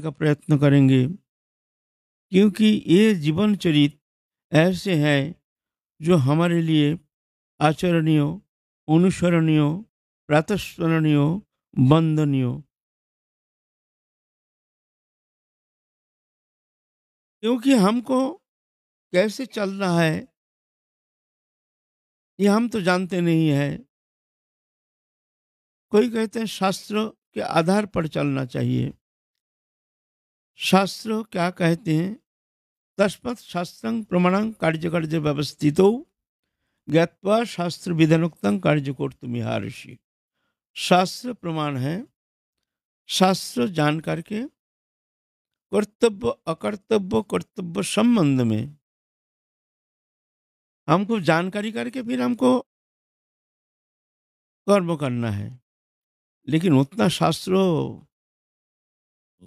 का प्रयत्न करेंगे, क्योंकि ये जीवन चरित ऐसे हैं जो हमारे लिए आचरणीय, अनुसरणीय, प्रातस्मरणीय, वंदनीय। क्योंकि हमको कैसे चलना है ये हम तो जानते नहीं है। कोई कहते हैं शास्त्र के आधार पर चलना चाहिए। शास्त्र क्या कहते हैं? तस्मत् शास्त्रं प्रमाणं कार्य व्यवस्थितो ज्ञात्वा शास्त्र विधानोक्तं कार्य कर्तुमिहार्षि। शास्त्र प्रमाण है। शास्त्र जान करके कर्तव्य अकर्तव्य कर्तव्य संबंध में हमको जानकारी करके फिर हमको कर्म करना है। लेकिन उतना शास्त्र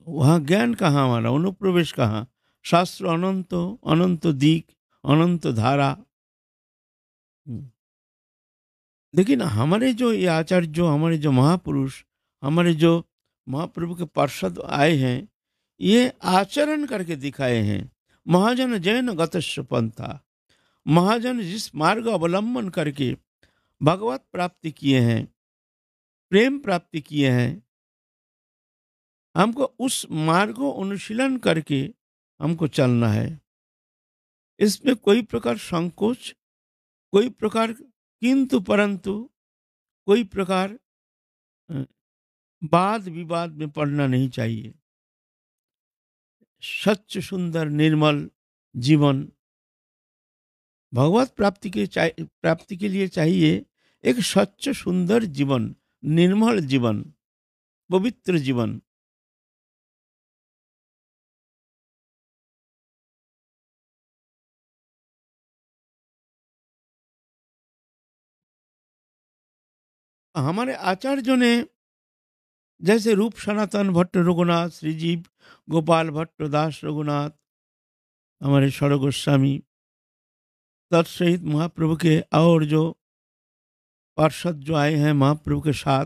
वहाँ ज्ञान कहाँ, हमारा अनुप्रवेश कहाँ? शास्त्र अनंत, अनंत दिक, अनंत धारा। लेकिन हमारे जो ये आचार्य, जो हमारे जो महापुरुष, हमारे जो महाप्रभु के पार्षद आए हैं, ये आचरण करके दिखाए हैं। महाजन जैन गतस्य पंथा, महाजन जिस मार्ग अवलंबन करके भगवत प्राप्ति किए हैं, प्रेम प्राप्ति किए हैं, हमको उस मार्ग को अनुशीलन करके हमको चलना है। इसमें कोई प्रकार संकोच, कोई प्रकार किंतु परंतु, कोई प्रकार अ, वाद विवाद में पड़ना नहीं चाहिए। सच्च सुंदर निर्मल जीवन भगवत प्राप्ति के लिए चाहिए। एक सच्च सुंदर जीवन, निर्मल जीवन, पवित्र जीवन। हमारे आचार्यों ने जैसे रूप सनातन भट्ट रघुनाथ, श्रीजीव गोपाल भट्ट दास रघुनाथ, हमारे षड़ गोस्वामी, तत्सहित महाप्रभु के और जो पार्षद जो आए हैं महाप्रभु के साथ,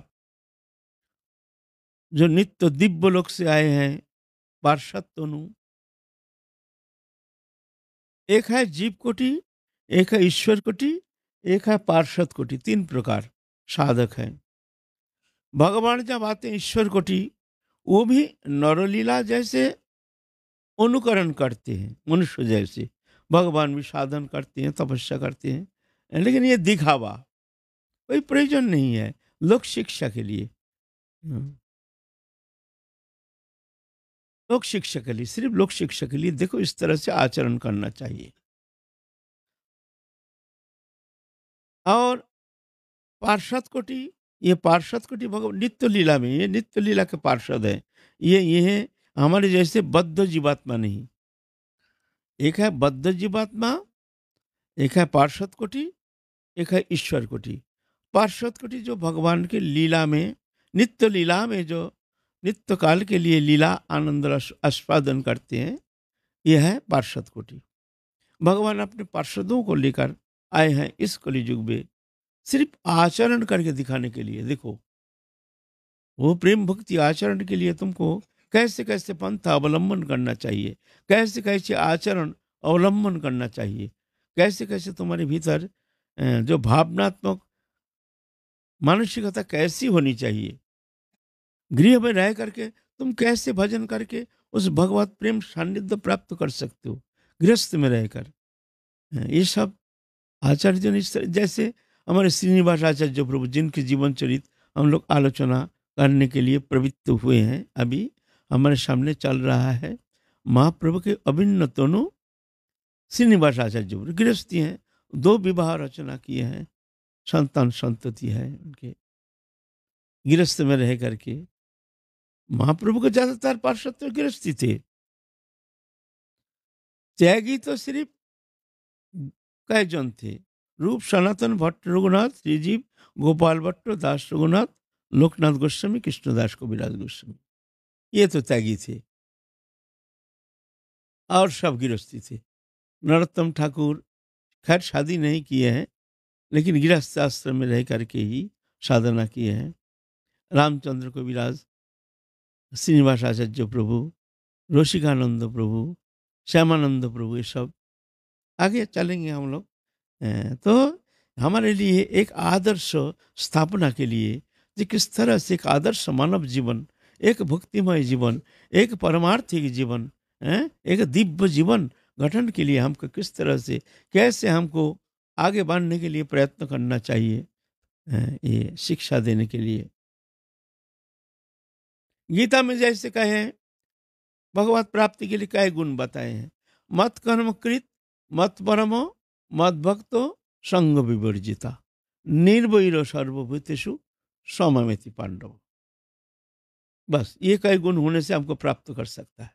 जो नित्य दिव्य लोक से आए हैं पार्षद तनु, एक है जीव कोटि, एक है ईश्वर कोटि, एक है पार्षद कोटि। तीन प्रकार साधक हैं। भगवान जब आते हैं ईश्वर कोटि, वो भी नरलीला जैसे अनुकरण करते हैं, मनुष्य जैसे। भगवान भी साधन करते हैं, तपस्या करते हैं, लेकिन ये दिखावा, कोई प्रयोजन नहीं है लोक शिक्षा के लिए। लोक शिक्षा के लिए, सिर्फ लोक शिक्षा के लिए देखो इस तरह से आचरण करना चाहिए। और पार्षद कोटि, ये पार्षद कोटि भगवान नित्य लीला में, ये नित्य लीला के पार्षद है। ये है हमारे जैसे बद्ध जीवात्मा नहीं। एक है बद्ध जीवात्मा, एक है पार्षद कोटि, एक है ईश्वर कोटि। पार्षद कोटि जो भगवान के लीला में, नित्य लीला में जो नित्य काल के लिए लीला आनंद रस आस्वादन करते हैं, यह है पार्षद कोटि। भगवान अपने पार्षदों को लेकर आए हैं इस कलियुग में सिर्फ आचरण करके दिखाने के लिए। देखो वो प्रेम भक्ति आचरण के लिए तुमको कैसे कैसे पंथ अवलंबन करना चाहिए, कैसे कैसे आचरण अवलंबन करना चाहिए, कैसे कैसे तुम्हारे भीतर जो भावनात्मक मानसिकता कैसी होनी चाहिए, गृह में रह करके तुम कैसे भजन करके उस भगवत प्रेम सानिध्य प्राप्त कर सकते हो गृहस्थ में रहकर। ये सब आचार्य ने जैसे हमारे श्रीनिवास आचार्य प्रभु, जिनके जीवन चरित हम लोग आलोचना करने के लिए प्रवृत्त हुए हैं, अभी हमारे सामने चल रहा है। महाप्रभु के अभिन्न दोनों श्रीनिवास आचार्य प्रभु गृहस्थी हैं, 2 विवाह रचना किए हैं, संतान संतति है उनके, गृहस्थ में रह करके। महाप्रभु के ज्यादातर पार्षद तो गृहस्थी थे। त्यागी तो सिर्फ कई जन थे, रूप सनातन भट्ट रघुनाथ, श्रीजीव गोपाल भट्ट दास रघुनाथ, लोकनाथ गोस्वामी, कृष्णदास कविराज गोस्वामी, ये तो त्यागी थे। और सब गृहस्थी थे। नरोत्तम ठाकुर खैर शादी नहीं किए हैं, लेकिन गृहस्थ आश्रम में रह करके ही साधना किए हैं। रामचंद्र कविराज, श्रीनिवास आचार्य प्रभु, रोशिकानंद प्रभु, श्यामानंद प्रभु, ये सब आगे चलेंगे हम लोग। तो हमारे लिए एक आदर्श स्थापना के लिए कि किस तरह से एक आदर्श मानव जीवन, एक भक्तिमय जीवन, एक परमार्थिक जीवन, एक दिव्य जीवन गठन के लिए हमको किस तरह से, कैसे हमको आगे बढ़ने के लिए प्रयत्न करना चाहिए, ये शिक्षा देने के लिए गीता में जैसे कहे भगवत प्राप्ति के लिए कई गुण बताए हैं। मत कर्म कृत, मत परमो, मत भक्तो, संग विवर्जिता, निर्वैरो सर्वभूतेषु सममिति पांडव। बस ये कई गुण होने से हमको प्राप्त कर सकता है।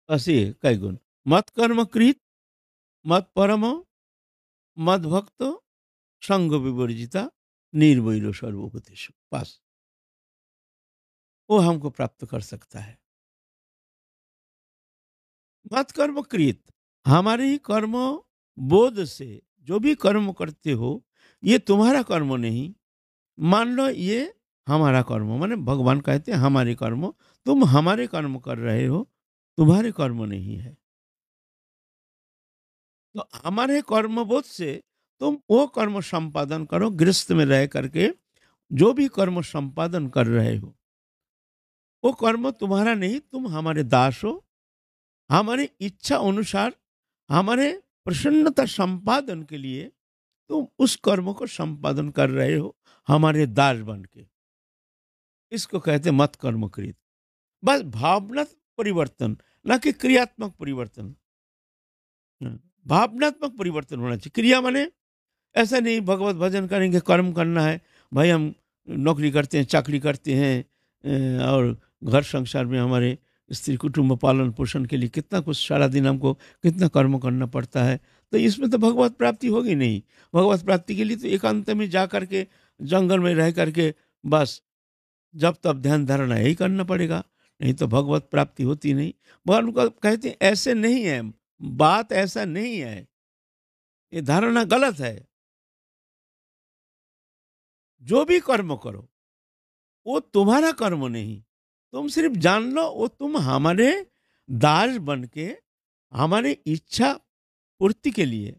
बस ये कई गुण, मत कर्म कृत, मत परमो, मत भक्तो, संग विवर्जिता, निर्वैरो सर्वभूतेषु। बस वो हमको प्राप्त कर सकता है। मत कर्म कृत, हमारे ही कर्म बोध से जो भी कर्म करते हो, ये तुम्हारा कर्म नहीं। मान लो ये हमारा कर्म, माने भगवान कहते हैं हमारे कर्म, तुम हमारे कर्म कर रहे हो, तुम्हारे कर्म नहीं है। तो हमारे कर्म बोध से तुम वो कर्म संपादन करो, गृहस्थ में रह करके जो भी कर्म संपादन कर रहे हो, वो कर्म तुम्हारा नहीं, तुम हमारे दास हो। हमारी इच्छा अनुसार, हमारे प्रसन्नता संपादन के लिए तुम उस कर्म को संपादन कर रहे हो, हमारे दास बन के। इसको कहते हैं मत कर्म कृत। बस भावनात्मक परिवर्तन, ना कि क्रियात्मक परिवर्तन। भावनात्मक परिवर्तन होना चाहिए। क्रिया माने ऐसा नहीं भगवत भजन करेंगे, कर्म करना है, भाई हम नौकरी करते हैं, चाकरी करते हैं, और घर संसार में हमारे स्त्री कुटुंब पालन पोषण के लिए कितना कुछ सारा दिन हमको कितना कर्म करना पड़ता है, तो इसमें तो भगवत प्राप्ति होगी नहीं। भगवत प्राप्ति के लिए तो एकांत में जा करके, जंगल में रह करके, बस जब तब ध्यान धारणा यही करना पड़ेगा, नहीं तो भगवत प्राप्ति होती नहीं। भगवान को कहते हैं ऐसे नहीं है, बात ऐसा नहीं है, ये धारणा गलत है। जो भी कर्म करो वो तुम्हारा कर्म नहीं, तुम सिर्फ जान लो वो तुम हमारे दास बन के, हमारे इच्छा पूर्ति के लिए,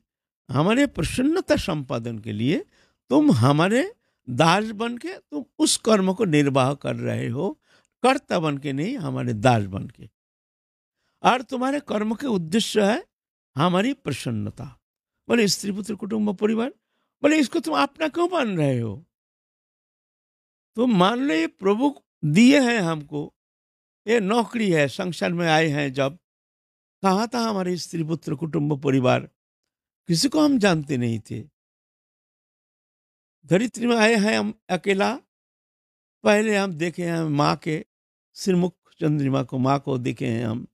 हमारे प्रसन्नता संपादन के लिए तुम हमारे दास बन के तुम उस कर्म को निर्वाह कर रहे हो, कर्ता बन के नहीं, हमारे दास बन के। और तुम्हारे कर्म के उद्देश्य है हमारी प्रसन्नता। बोले स्त्री पुत्र कुटुंब परिवार, बोले इसको तुम अपना क्यों मान रहे हो? तो मान लो ये प्रभु दिए हैं हमको, ये नौकरी है, संसार में आए हैं जब, कहाँ था हमारे स्त्री पुत्र कुटुंब परिवार? किसी को हम जानते नहीं थे। धरित्री में आए हैं हम अकेला। पहले हम देखे हैं माँ के श्रीमुख चंद्रिमा को, माँ को देखे हैं हम,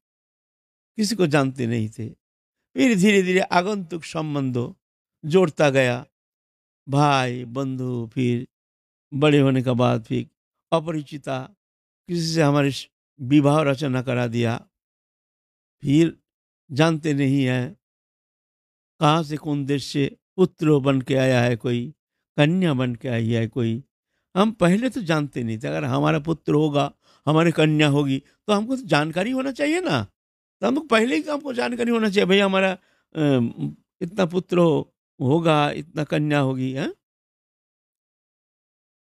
किसी को जानते नहीं थे। फिर धीरे धीरे आगंतुक संबंधों जोड़ता गया, भाई बंधु, फिर बड़े होने के बाद फिर अपरिचिता, किसी से हमारे विवाह रचना करा दिया। फिर जानते नहीं है कहाँ से कौन देश से पुत्र बन के आया है, कोई कन्या बन के आई है कोई। हम पहले तो जानते नहीं थे, अगर हमारा पुत्र होगा, हमारी कन्या होगी, तो हमको तो जानकारी होना चाहिए ना। तो हमको पहले ही हमको जानकारी होना चाहिए, भाई हमारा इतना पुत्र होगा, इतना कन्या होगी है।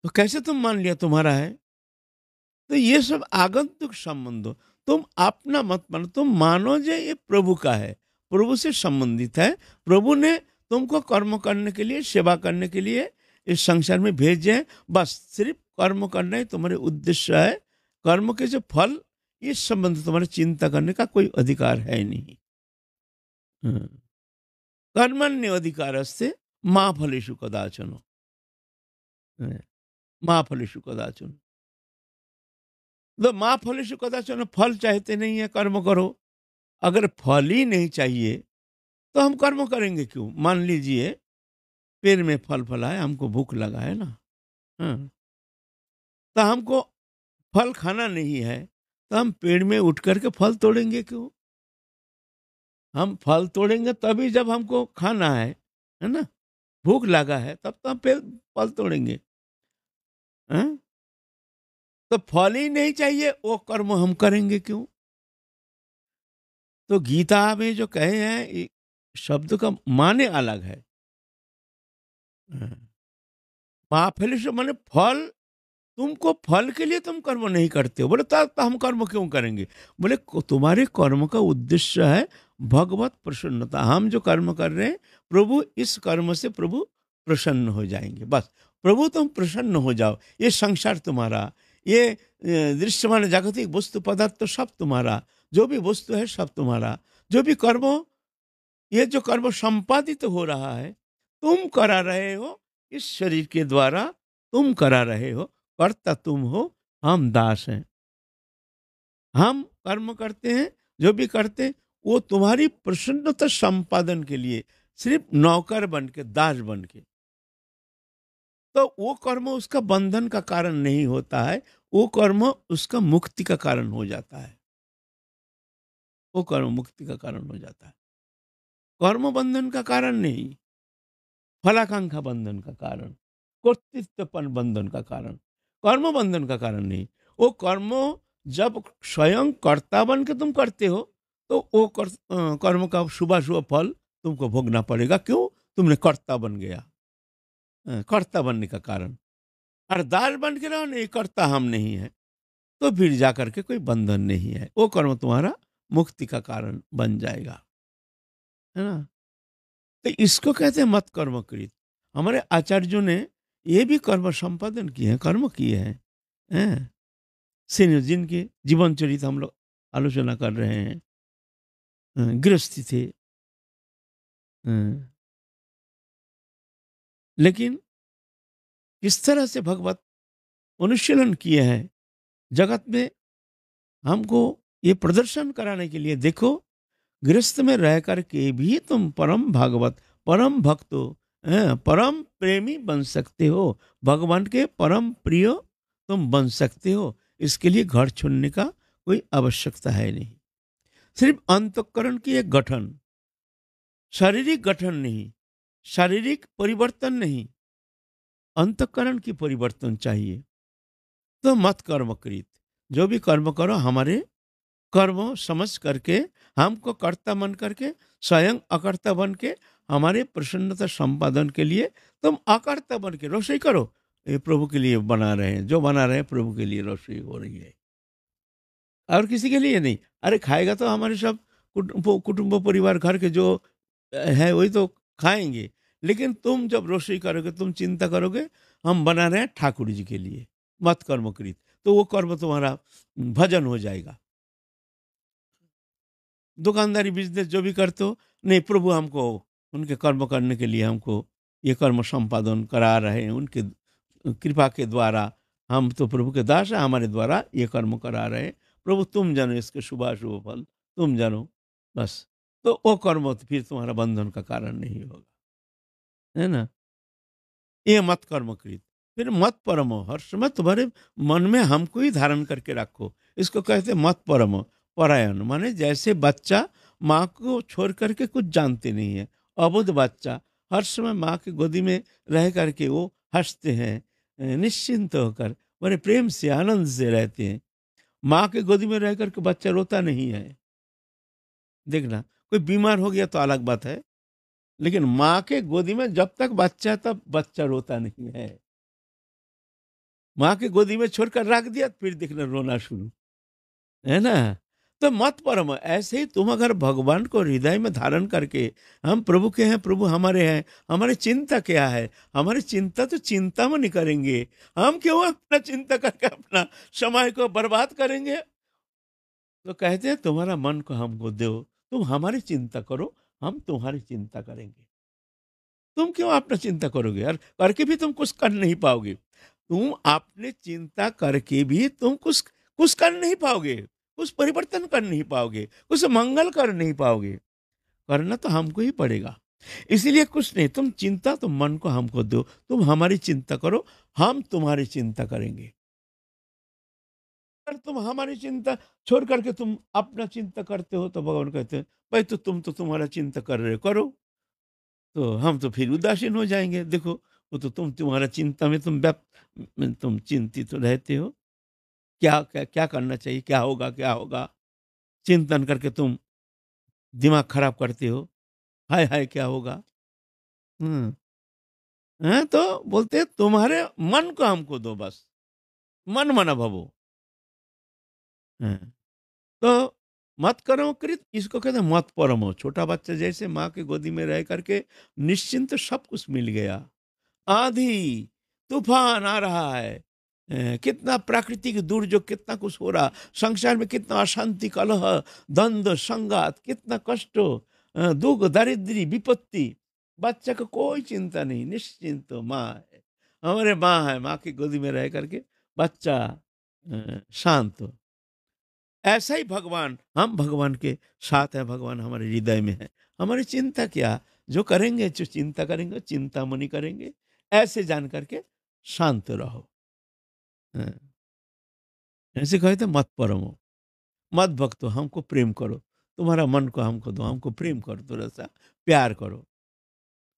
तो कैसे तुम मान लिया तुम्हारा है? तो ये सब आगंतुक संबंध, तुम अपना मत मानो, तुम मानो जे ये प्रभु का है, प्रभु से संबंधित है। प्रभु ने तुमको कर्म करने के लिए, सेवा करने के लिए इस संसार में भेजे हैं। बस सिर्फ कर्म करना ही तुम्हारे उद्देश्य है। कर्म के जो फल, इस संबंध तुम्हारे चिंता करने का कोई अधिकार है नहीं। कर्मण्य अधिकार से माँ फलेषु कदाचन, माँ फलेषु कदाचन। तो माँ फलेषु कदाचन, फल चाहते नहीं है, कर्म करो। अगर फल ही नहीं चाहिए तो हम कर्म करेंगे क्यों? मान लीजिए पेड़ में फल फला है, हमको भूख लगा है ना, हाँ, तो हमको फल खाना नहीं है, तो हम पेड़ में उठ करके फल तोड़ेंगे क्यों? हम फल तोड़ेंगे तभी जब हमको खाना है ना, भूख लगा है तब तो हम पेड़ फल तोड़ेंगे। हाँ? तो फल ही नहीं चाहिए, वो कर्म हम करेंगे क्यों? तो गीता में जो कहे हैं, शब्द का माने अलग है। महाफलेश माने फल, तुमको फल के लिए तुम कर्म नहीं करते हो। बोले तो हम कर्म क्यों करेंगे? बोले तुम्हारे कर्म का उद्देश्य है भगवत प्रसन्नता। हम जो कर्म कर रहे हैं, प्रभु इस कर्म से प्रभु प्रसन्न हो जाएंगे, बस। प्रभु तुम प्रसन्न हो जाओ, ये संसार तुम्हारा, ये दृश्यमान जागतिक वस्तु पदार्थ तो सब तुम्हारा, जो भी वस्तु है सब तुम्हारा, जो भी कर्म, ये जो कर्म संपादित हो रहा है, तुम करा रहे हो, इस शरीर के द्वारा तुम करा रहे हो। कर्ता तुम हो, हम दास हैं। हम कर्म करते हैं, जो भी करते हैं, वो तुम्हारी प्रसन्नता संपादन के लिए, सिर्फ नौकर बन के, दास बन के। तो वो कर्म उसका बंधन का कारण नहीं होता है, वो कर्म उसका मुक्ति का कारण हो जाता है। वो कर्म मुक्ति का कारण हो जाता है, कर्म बंधन का कारण नहीं, फलाकांक्षा बंधन का कारण, कर्तृत्वपन बंधन का कारण, कर्म बंधन का कारण नहीं। वो कर्म जब स्वयं कर्ता बन के तुम करते हो, तो वो कर्म का शुभ शुभ फल तुमको भोगना पड़ेगा। क्यों? तुमने कर्ता बन गया, कर्ता बनने का कारण। और दास बन के रहो, नहीं कर्ता हम नहीं है, तो फिर जाकर के कोई बंधन नहीं है, वो कर्म तुम्हारा मुक्ति का कारण बन जाएगा, है ना? तो इसको कहते हैं मत कर्म कृत। हमारे आचार्यों ने ये भी कर्म संपादन किए हैं, कर्म किए हैं, हैं? जिनके जीवन चरित हम लोग आलोचना कर रहे हैं, गृहस्थी थे, हैं? लेकिन किस तरह से भगवत अनुशीलन किए हैं जगत में, हमको ये प्रदर्शन कराने के लिए। देखो, गृहस्थ में रह करके भी तुम परम भागवत, परम भक्त, परम प्रेमी बन सकते हो, भगवान के परम प्रिय तुम बन सकते हो। इसके लिए घर छोड़ने का कोई आवश्यकता है नहीं। सिर्फ अंतःकरण की एक गठन, शारीरिक गठन नहीं, शारीरिक परिवर्तन नहीं, अंतःकरण की परिवर्तन चाहिए। तो मत कर्म कृत, जो भी कर्म करो हमारे कर्म समझ करके, हमको कर्ता मन करके, स्वयं अकर्ता बन के, हमारे प्रसन्नता संपादन के लिए तुम अकर्ता बन के रसोई करो। ये प्रभु के लिए बना रहे हैं, जो बना रहे हैं प्रभु के लिए रसोई हो रही है, और किसी के लिए नहीं। अरे खाएगा तो हमारे सब कुटुंब परिवार घर के जो है वही तो खाएंगे। लेकिन तुम जब रसोई करोगे, तुम चिंता करोगे हम बना रहे हैं ठाकुर जी के लिए, मत कर्म कृत, तो वो कर्म तुम्हारा भजन हो जाएगा। दुकानदारी बिजनेस जो भी करते हो, नहीं प्रभु हमको उनके कर्म करने के लिए हमको ये कर्म संपादन करा रहे हैं, उनके कृपा के द्वारा। हम तो प्रभु के दास हैं, हमारे द्वारा ये कर्म करा रहे हैं, प्रभु तुम जानो इसके शुभाशुभ फल, तुम जानो, बस। तो वो कर्म तो फिर तुम्हारा बंधन का कारण नहीं होगा, है ना? ये मत कर्म कृत। फिर मत परमो, हर समय तुम्हारे मन में हमको ही धारण करके रखो। इसको कहते हैं मत परमो, परायण। माने जैसे बच्चा माँ को छोड़ करके कुछ जानते नहीं है, अबुध बच्चा हर समय माँ की गोदी में रह करके वो हंसते हैं, निश्चिंत होकर बड़े प्रेम से आनंद से रहते हैं। माँ की गोदी में रह करके बच्चा रोता नहीं है। देखना, कोई बीमार हो गया तो अलग बात है, लेकिन माँ के गोदी में जब तक बच्चा है, तब बच्चा रोता नहीं है। माँ की गोदी में छोड़कर रख दिया, फिर देखना रोना शुरू, है ना? तो मत परम, ऐसे ही तुम अगर भगवान को हृदय में धारण करके, हम प्रभु के हैं, प्रभु हमारे हैं, हमारी चिंता क्या है, हमारी चिंता तो चिंता में नहीं करेंगे। हम क्यों अपना चिंता करके अपना समय को बर्बाद करेंगे? तो कहते हैं तुम्हारा मन को हमको दो, तुम हमारी चिंता करो, हम तुम्हारी चिंता करेंगे। तुम क्यों अपना चिंता करोगे यार? करके भी तुम कुछ कर नहीं पाओगे। तुम अपने चिंता करके भी तुम कुछ कुछ कर नहीं पाओगे, कुछ परिवर्तन कर नहीं पाओगे, कुछ मंगल कर नहीं पाओगे। करना तो हमको ही पड़ेगा। इसीलिए कुछ नहीं, तुम चिंता तो मन को हमको दो, तुम हमारी चिंता करो, हम तुम्हारी चिंता करेंगे। अगर तुम हमारी चिंता छोड़ करके तुम अपना चिंता करते हो, तो भगवान कहते हैं भाई, तुम तो तुम्हारा चिंता कर रहे हो, करो। तो हम तो फिर उदासीन हो जाएंगे। देखो, वो तो तुम्हारा चिंता में तुम चिंतित तो रहते हो। क्या क्या क्या करना चाहिए, क्या होगा, क्या होगा, चिंतन करके तुम दिमाग खराब करते हो, हाय हाय क्या होगा। हम्म। हैं, तो बोलते हैं, तुम्हारे मन को हमको दो बस, मन मन भवो। हैं, तो मत करो कृत, इसको कहते हैं मत परमो। छोटा बच्चा जैसे माँ की गोदी में रह करके निश्चिंत सब कुछ मिल गया। आंधी तूफान आ रहा है, कितना प्राकृतिक दुर्योग, कितना कुछ हो रहा, संसार में कितना अशांति, कलह, द्वंद्व, संघात, कितना कष्ट, दुख, दारिद्र्य, विपत्ति, बच्चा को कोई चिंता नहीं, निश्चिंत माँ है, हमारे माँ है, माँ की गोदी में रह करके बच्चा शांत हो। ऐसा ही भगवान, हम भगवान के साथ हैं, भगवान हमारे हृदय में है, हमारी चिंता क्या, जो करेंगे, जो चिंता करेंगे, चिंता मनी करेंगे, ऐसे जान करके शांत रहो। हाँ, ऐसे कहे थे मत परमो, मत भक्तो, हमको प्रेम करो, तुम्हारा मन को हमको दो, हमको प्रेम करो, थोड़ा सा प्यार करो।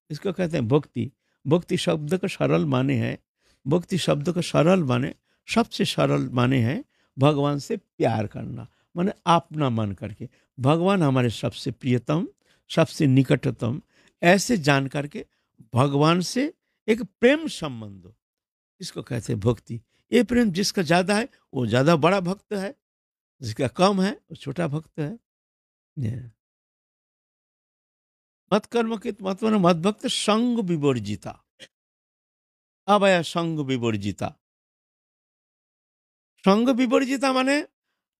इसको कहते हैं भक्ति। भक्ति शब्द का सरल माने है, भक्ति शब्द का सरल माने, सबसे सरल माने है भगवान से प्यार करना, माने अपना मन करके, भगवान हमारे सबसे प्रियतम, सबसे निकटतम, ऐसे जान करके भगवान से एक प्रेम संबंध हो, इसको कहते हैं भक्ति। ये प्रेम जिसका ज्यादा है वो ज्यादा बड़ा भक्त है, जिसका कम है वो छोटा भक्त है। ये। मत कर्म के मतलब मत भक्त संग विवर्जिता। अब आया संग विवर्जिता। संग विवर्जिता माने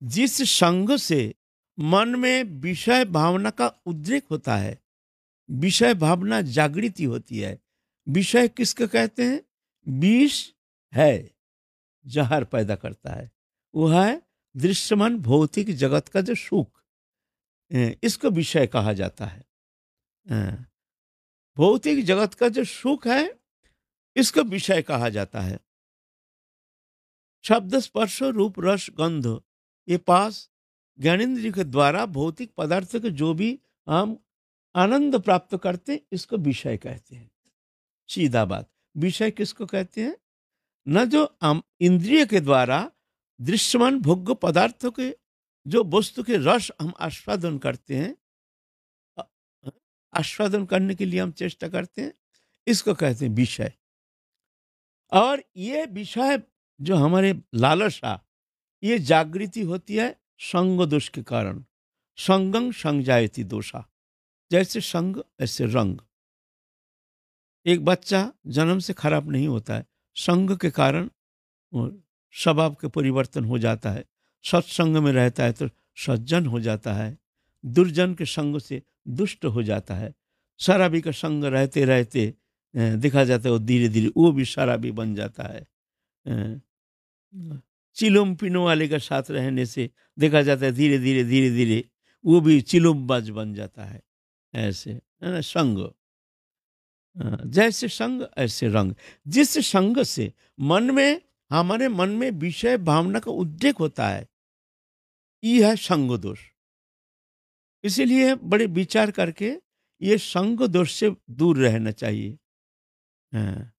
जिस संग से मन में विषय भावना का उद्रेक होता है, विषय भावना जागृति होती है। विषय किसको कहते हैं? विष है, जहर पैदा करता है, वो है दृश्यमान भौतिक जगत का जो सुख, इसको विषय कहा जाता है। भौतिक जगत का जो सुख है, इसको विषय कहा जाता है। शब्द, स्पर्श, रूप, रस, गंध, ये पास ज्ञानेन्द्रिय के द्वारा भौतिक पदार्थ के जो भी हम आनंद प्राप्त करते हैं, इसको विषय कहते हैं। सीधा बात, विषय किसको कहते हैं? न जो हम इंद्रिय के द्वारा दृश्यमान भोग्य पदार्थों के जो वस्तु के रस हम आस्वादन करते हैं, अ- आस्वादन करने के लिए हम चेष्टा करते हैं, इसको कहते हैं विषय। और ये विषय जो हमारे लालसा, ये जागृति होती है संग दोष के कारण। संगं संजायति दोषा, जैसे संग ऐसे रंग। एक बच्चा जन्म से खराब नहीं होता है, संग के कारण वो स्वभाव के परिवर्तन हो जाता है। सत्संग में रहता है तो सज्जन हो जाता है, दुर्जन के संग से दुष्ट हो जाता है। शराबी का संग रहते रहते देखा जाता है वो धीरे धीरे वो भी शराबी बन जाता है। अ, चिलम पीने वाले का साथ रहने से देखा जाता है धीरे धीरे धीरे धीरे वो भी चिलमबाज बन जाता है। ऐसे है ना संग। जैसे संग ऐसे रंग। जिस संग से मन में, हमारे मन में विषय भावना का उद्रेक होता है, ये है संग दोष। इसीलिए बड़े विचार करके ये संग दोष से दूर रहना चाहिए। हाँ,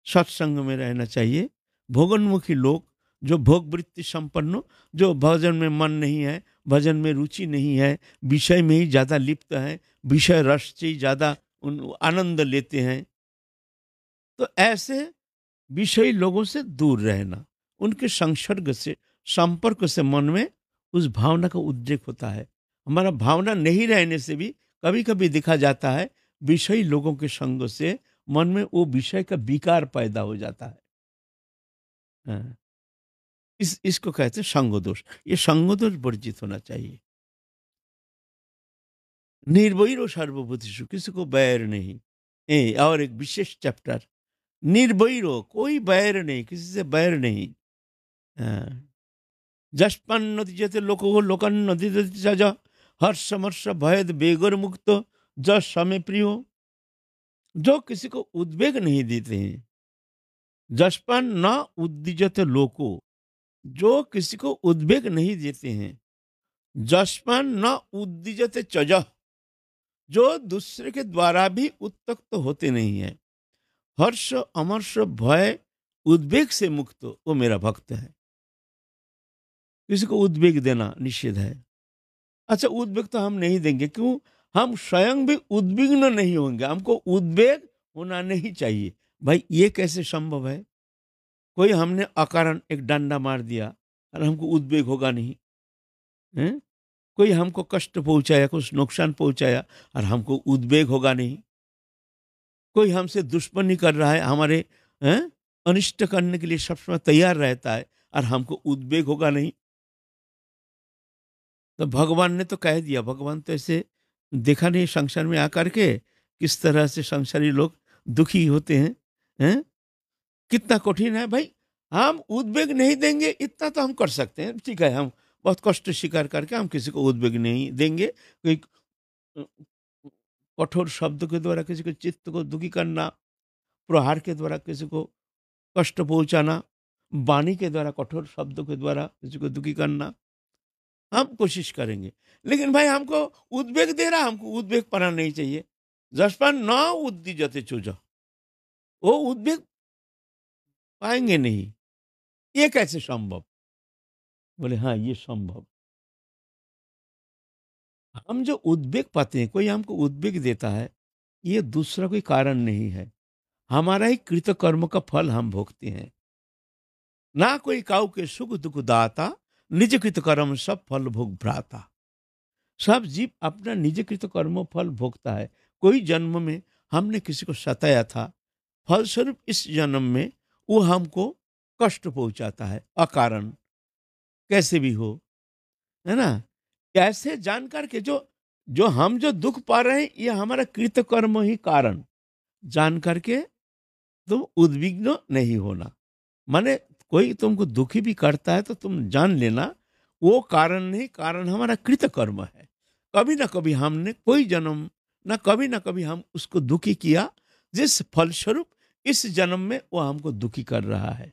सत्संग में रहना चाहिए। भोगोन्मुखी लोग, जो भोग वृत्ति संपन्न हो, जो भजन में मन नहीं है, भजन में रुचि नहीं है, विषय में ही ज्यादा लिप्त है, विषय रस से ही ज्यादा आनंद लेते हैं, तो ऐसे विषयी लोगों से दूर रहना। उनके संसर्ग से, संपर्क से मन में उस भावना का उद्रेक होता है। हमारा भावना नहीं रहने से भी कभी कभी देखा जाता है विषयी लोगों के संग से मन में वो विषय का विकार पैदा हो जाता है। हाँ, इसको कहते हैं संग दोष। ये संग दोष वर्जित होना चाहिए। निर्वैरो सर्वभूतिषु, किसी को बैर नहीं। और एक विशेष चैप्टर, निर्वैरो, कोई बैर नहीं, किसी से बैर नहीं। हाँ, जस्पन्न जैसे लोको लोकन्न जज, हर्षमर्ष भयद बेगर मुक्त, जस समय प्रियो, जो किसी को उद्वेग नहीं देते हैं। जसपन न उद्दिजत लोको, जो किसी को उद्वेग नहीं देते हैं। जसपन न उद्दिजत चज, जो दूसरे के द्वारा भी उत्तक्त होते नहीं है। हर्ष अमर्ष भय उद्वेग से मुक्त, वो मेरा भक्त है। किसी को उद्वेग देना निषेध है। अच्छा, उद्वेग तो हम नहीं देंगे, क्यों? हम स्वयं भी उद्विग्न नहीं होंगे, हमको उद्वेग होना नहीं चाहिए। भाई ये कैसे संभव है? कोई हमने अकारण एक डंडा मार दिया और हमको उद्वेग होगा नहीं, हैं? कोई हमको कष्ट पहुंचाया, कुछ नुकसान पहुंचाया और हमको उद्वेग होगा नहीं। कोई हमसे दुश्मनी कर रहा है, हमारे हैं अनिष्ट करने के लिए सब समय तैयार रहता है और हमको उद्वेग होगा नहीं। तो भगवान ने तो कह दिया, भगवान तो ऐसे देखा नहीं संसार में आकर के किस तरह से संसारी लोग दुखी होते हैं? कितना कठिन है भाई। हम उद्वेग नहीं देंगे इतना तो हम कर सकते हैं, ठीक है, हम बहुत कष्ट स्वीकार करके हम किसी को उद्वेग नहीं देंगे। कोई कठोर शब्द के द्वारा किसी के चित्त को दुखी करना, प्रहार के द्वारा किसी को कष्ट पहुंचाना, वाणी के द्वारा कठोर शब्दों के द्वारा किसी को दुखी करना, हम कोशिश करेंगे। लेकिन भाई हमको उद्वेग दे रहा, हमको उद्वेग पना नहीं चाहिए। जसपन न उद्दीजते चूजा, वो उद्वेग पाएंगे नहीं। ये कैसे संभव? बोले हाँ, ये संभव। हम जो उद्वेग पाते हैं, कोई हमको उद्वेग देता है, ये दूसरा कोई कारण नहीं है, हमारा ही कृत कर्म का फल हम भोगते हैं। ना कोई काऊ के सुख दुख दाता, निज कृत कर्म सब फल भोग भ्राता। सब जीव अपना निज कृत कर्म फल भोगता है। कोई जन्म में हमने किसी को सताया था, फलस्वरूप इस जन्म में वो हमको कष्ट पहुंचाता है अकारण, कैसे भी हो, है ना? कैसे जानकर के जो जो हम जो दुख पा रहे हैं, ये हमारा कृत कर्म ही कारण जान करके तुम उद्विग्न नहीं होना। माने कोई तुमको दुखी भी करता है तो तुम जान लेना वो कारण नहीं, कारण हमारा कृत कर्म है। कभी ना कभी हमने कोई जन्म ना कभी ना कभी हम उसको दुखी किया, जिस फलस्वरूप इस जन्म में वो हमको दुखी कर रहा है।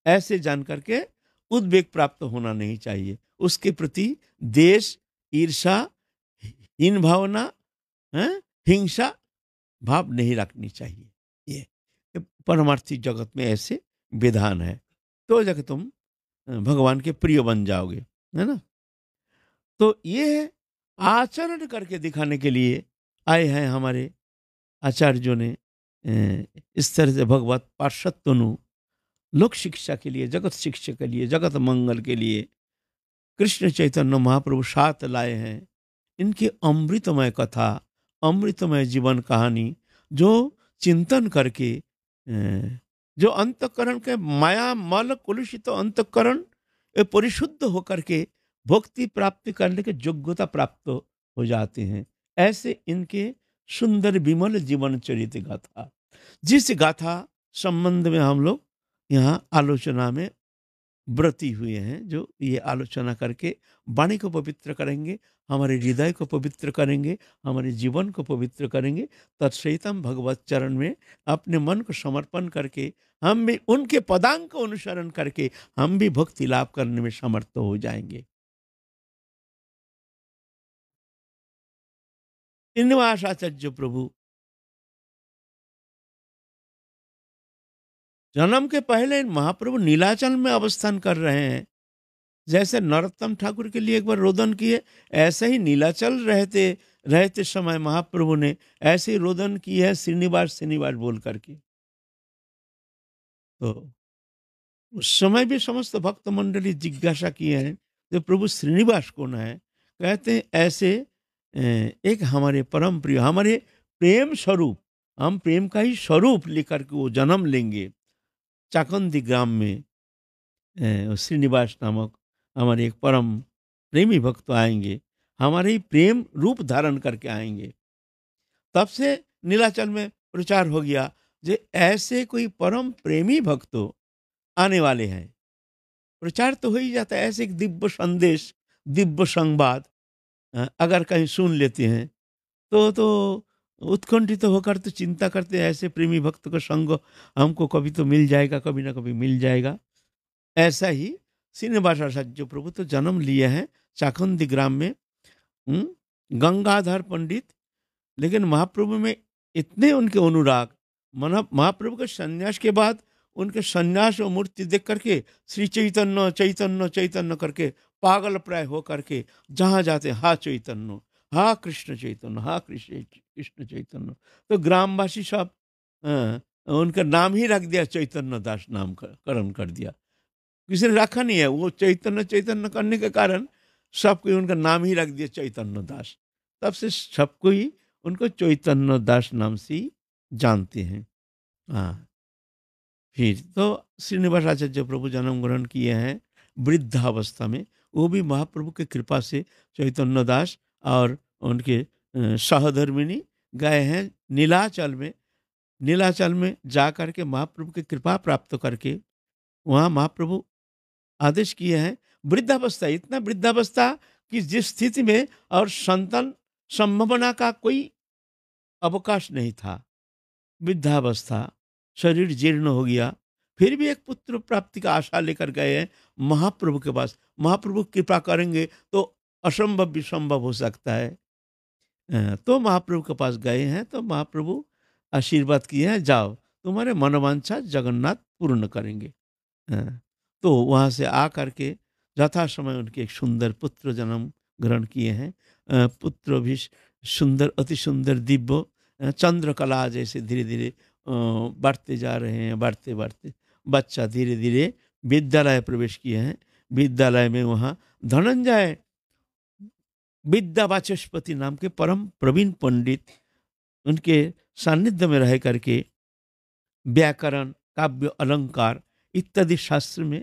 ऐसे जान करके उद्वेग प्राप्त होना नहीं चाहिए। उसके प्रति देश, ईर्षा, हीन भावना, हैं, हिंसा भाव नहीं रखनी चाहिए। ये परमार्थी जगत में ऐसे विधान है, तो जाके तुम भगवान के प्रिय बन जाओगे, है ना? तो ये आचरण करके दिखाने के लिए आए हैं हमारे आचार्यों ने। इस तरह से भगवत पार्षद तनु लोक शिक्षा के लिए, जगत शिक्षा के लिए, जगत मंगल के लिए कृष्ण चैतन्य महाप्रभु साथ लाए हैं। इनकी अमृतमय कथा, अमृतमय जीवन कहानी, जो चिंतन करके जो अंतकरण के माया मल कुलुषित अंतकरण ये परिशुद्ध होकर के भक्ति प्राप्ति करने के योग्यता प्राप्त हो जाते हैं। ऐसे इनके सुंदर विमल जीवन चरित्र गाथा, जिस गाथा संबंध में हम लोग यहाँ आलोचना में व्रती हुए हैं, जो ये आलोचना करके वाणी को पवित्र करेंगे, हमारे हृदय को पवित्र करेंगे, हमारे जीवन को पवित्र करेंगे। तत्सहितम भगवत चरण में अपने मन को समर्पण करके हम भी उनके पदांक को अनुसरण करके हम भी भक्ति लाभ करने में समर्थ हो जाएंगे। श्रीनिवास आचार्य प्रभु जन्म के पहले महाप्रभु नीलाचल में अवस्थान कर रहे हैं। जैसे नरोत्तम ठाकुर के लिए एक बार रोदन किए, ऐसे ही नीलाचल रहते रहते समय महाप्रभु ने ऐसे ही रोदन की है, श्रीनिवास श्रीनिवास बोल करके। तो उस समय भी समस्त भक्त मंडली जिज्ञासा किए हैं जो प्रभु श्रीनिवास कौन है। कहते हैं ऐसे एक हमारे परम प्रिय, हमारे प्रेम स्वरूप, हम प्रेम का ही स्वरूप लेकर के वो जन्म लेंगे। चाकंदी ग्राम में श्रीनिवास नामक हमारे एक परम प्रेमी भक्त आएंगे, हमारे ही प्रेम रूप धारण करके आएंगे। तब से नीलाचल में प्रचार हो गया जे ऐसे कोई परम प्रेमी भक्त आने वाले हैं। प्रचार तो हो ही जाता है, ऐसे एक दिव्य संदेश, दिव्य संवाद अगर कहीं सुन लेते हैं तो उत्कंठित होकर तो चिंता करते हैं, ऐसे प्रेमी भक्त का संग हमको कभी तो मिल जाएगा, कभी ना कभी मिल जाएगा। ऐसा ही श्रीनिवास आचार्य प्रभु तो जन्म लिए हैं चाकुंदी ग्राम में। गंगाधर पंडित, लेकिन महाप्रभु में इतने उनके अनुराग, महाप्रभु के संन्यास के बाद उनके सन्यास और मूर्ति देख करके श्री चैतन्य चैतन्य चैतन्य करके पागल प्राय हो करके जहाँ जाते हा चैतन्य, हा कृष्ण चैतन्य, हा कृष्ण कृष्ण चैतन्य। तो ग्रामवासी सब उनका नाम ही रख दिया, चैतन्य दास नाम करण कर दिया। किसी ने रखा नहीं है, वो चैतन्य चैतन्य करने के कारण सबको उनका नाम ही रख दिया चैतन्य दास। तब से सबको ही उनको चैतन्य दास नाम से ही जानते हैं। हाँ, फिर तो श्रीनिवास आचार्य प्रभु जन्म ग्रहण किए हैं वृद्धावस्था में। वो भी महाप्रभु की कृपा से चैतन्य दास और उनके सहधर्मिणी गए हैं नीलाचल में। नीलाचल में जा करके महाप्रभु की कृपा प्राप्त करके वहाँ महाप्रभु आदेश किए हैं। वृद्धावस्था, इतना वृद्धावस्था कि जिस स्थिति में और संतान संभावना का कोई अवकाश नहीं था। वृद्धावस्था, शरीर जीर्ण हो गया, फिर भी एक पुत्र प्राप्ति का आशा लेकर गए हैं महाप्रभु के पास। महाप्रभु कृपा करेंगे तो असंभव भी संभव हो सकता है। तो महाप्रभु के पास गए हैं तो महाप्रभु आशीर्वाद किए हैं, जाओ तुम्हारे मनोवांछा जगन्नाथ पूर्ण करेंगे। तो वहाँ से आ करके यथा समय उनके एक सुंदर पुत्र जन्म ग्रहण किए हैं। पुत्र भी सुंदर, अति सुंदर, दिव्य, चंद्रकला जैसे धीरे धीरे बढ़ते जा रहे हैं। बढ़ते बढ़ते बच्चा धीरे धीरे विद्यालय प्रवेश किए हैं। विद्यालय में वहाँ धनंजय विद्या वाचस्पति नाम के परम प्रवीण पंडित उनके सानिध्य में रह करके व्याकरण, काव्य, अलंकार इत्यादि शास्त्र में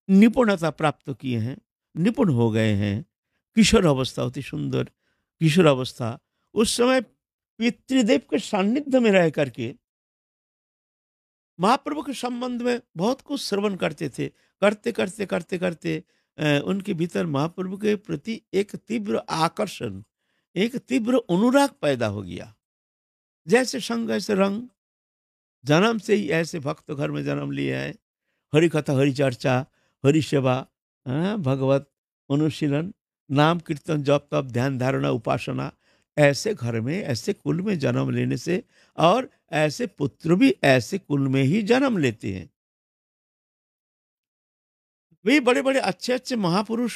निपुणता प्राप्त किए हैं, निपुण हो गए हैं। किशोर अवस्था, अति सुंदर किशोर अवस्था, उस समय पितृदेव के सानिध्य में रह करके महाप्रभु के संबंध में बहुत कुछ श्रवण करते थे। करते करते करते करते उनके भीतर महाप्रभु के प्रति एक तीव्र आकर्षण, एक तीव्र अनुराग पैदा हो गया। जैसे संग ऐसे रंग, जन्म से ही ऐसे भक्त घर में जन्म लिया है। हरि कथा, हरि चर्चा, हरि सेवा, भगवत अनुशीलन, नाम कीर्तन, जप तप, ध्यान धारणा, उपासना, ऐसे घर में, ऐसे कुल में जन्म लेने से, और ऐसे पुत्र भी ऐसे कुल में ही जन्म लेते हैं। वे बड़े बड़े अच्छे अच्छे महापुरुष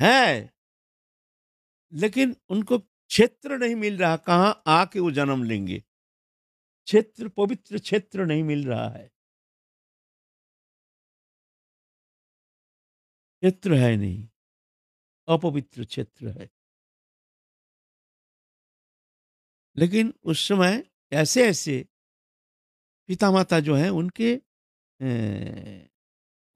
हैं, लेकिन उनको क्षेत्र नहीं मिल रहा, कहाँ आके वो जन्म लेंगे। क्षेत्र, पवित्र क्षेत्र नहीं मिल रहा है, क्षेत्र है नहीं, अपवित्र क्षेत्र है। लेकिन उस समय ऐसे ऐसे पिता माता जो हैं उनके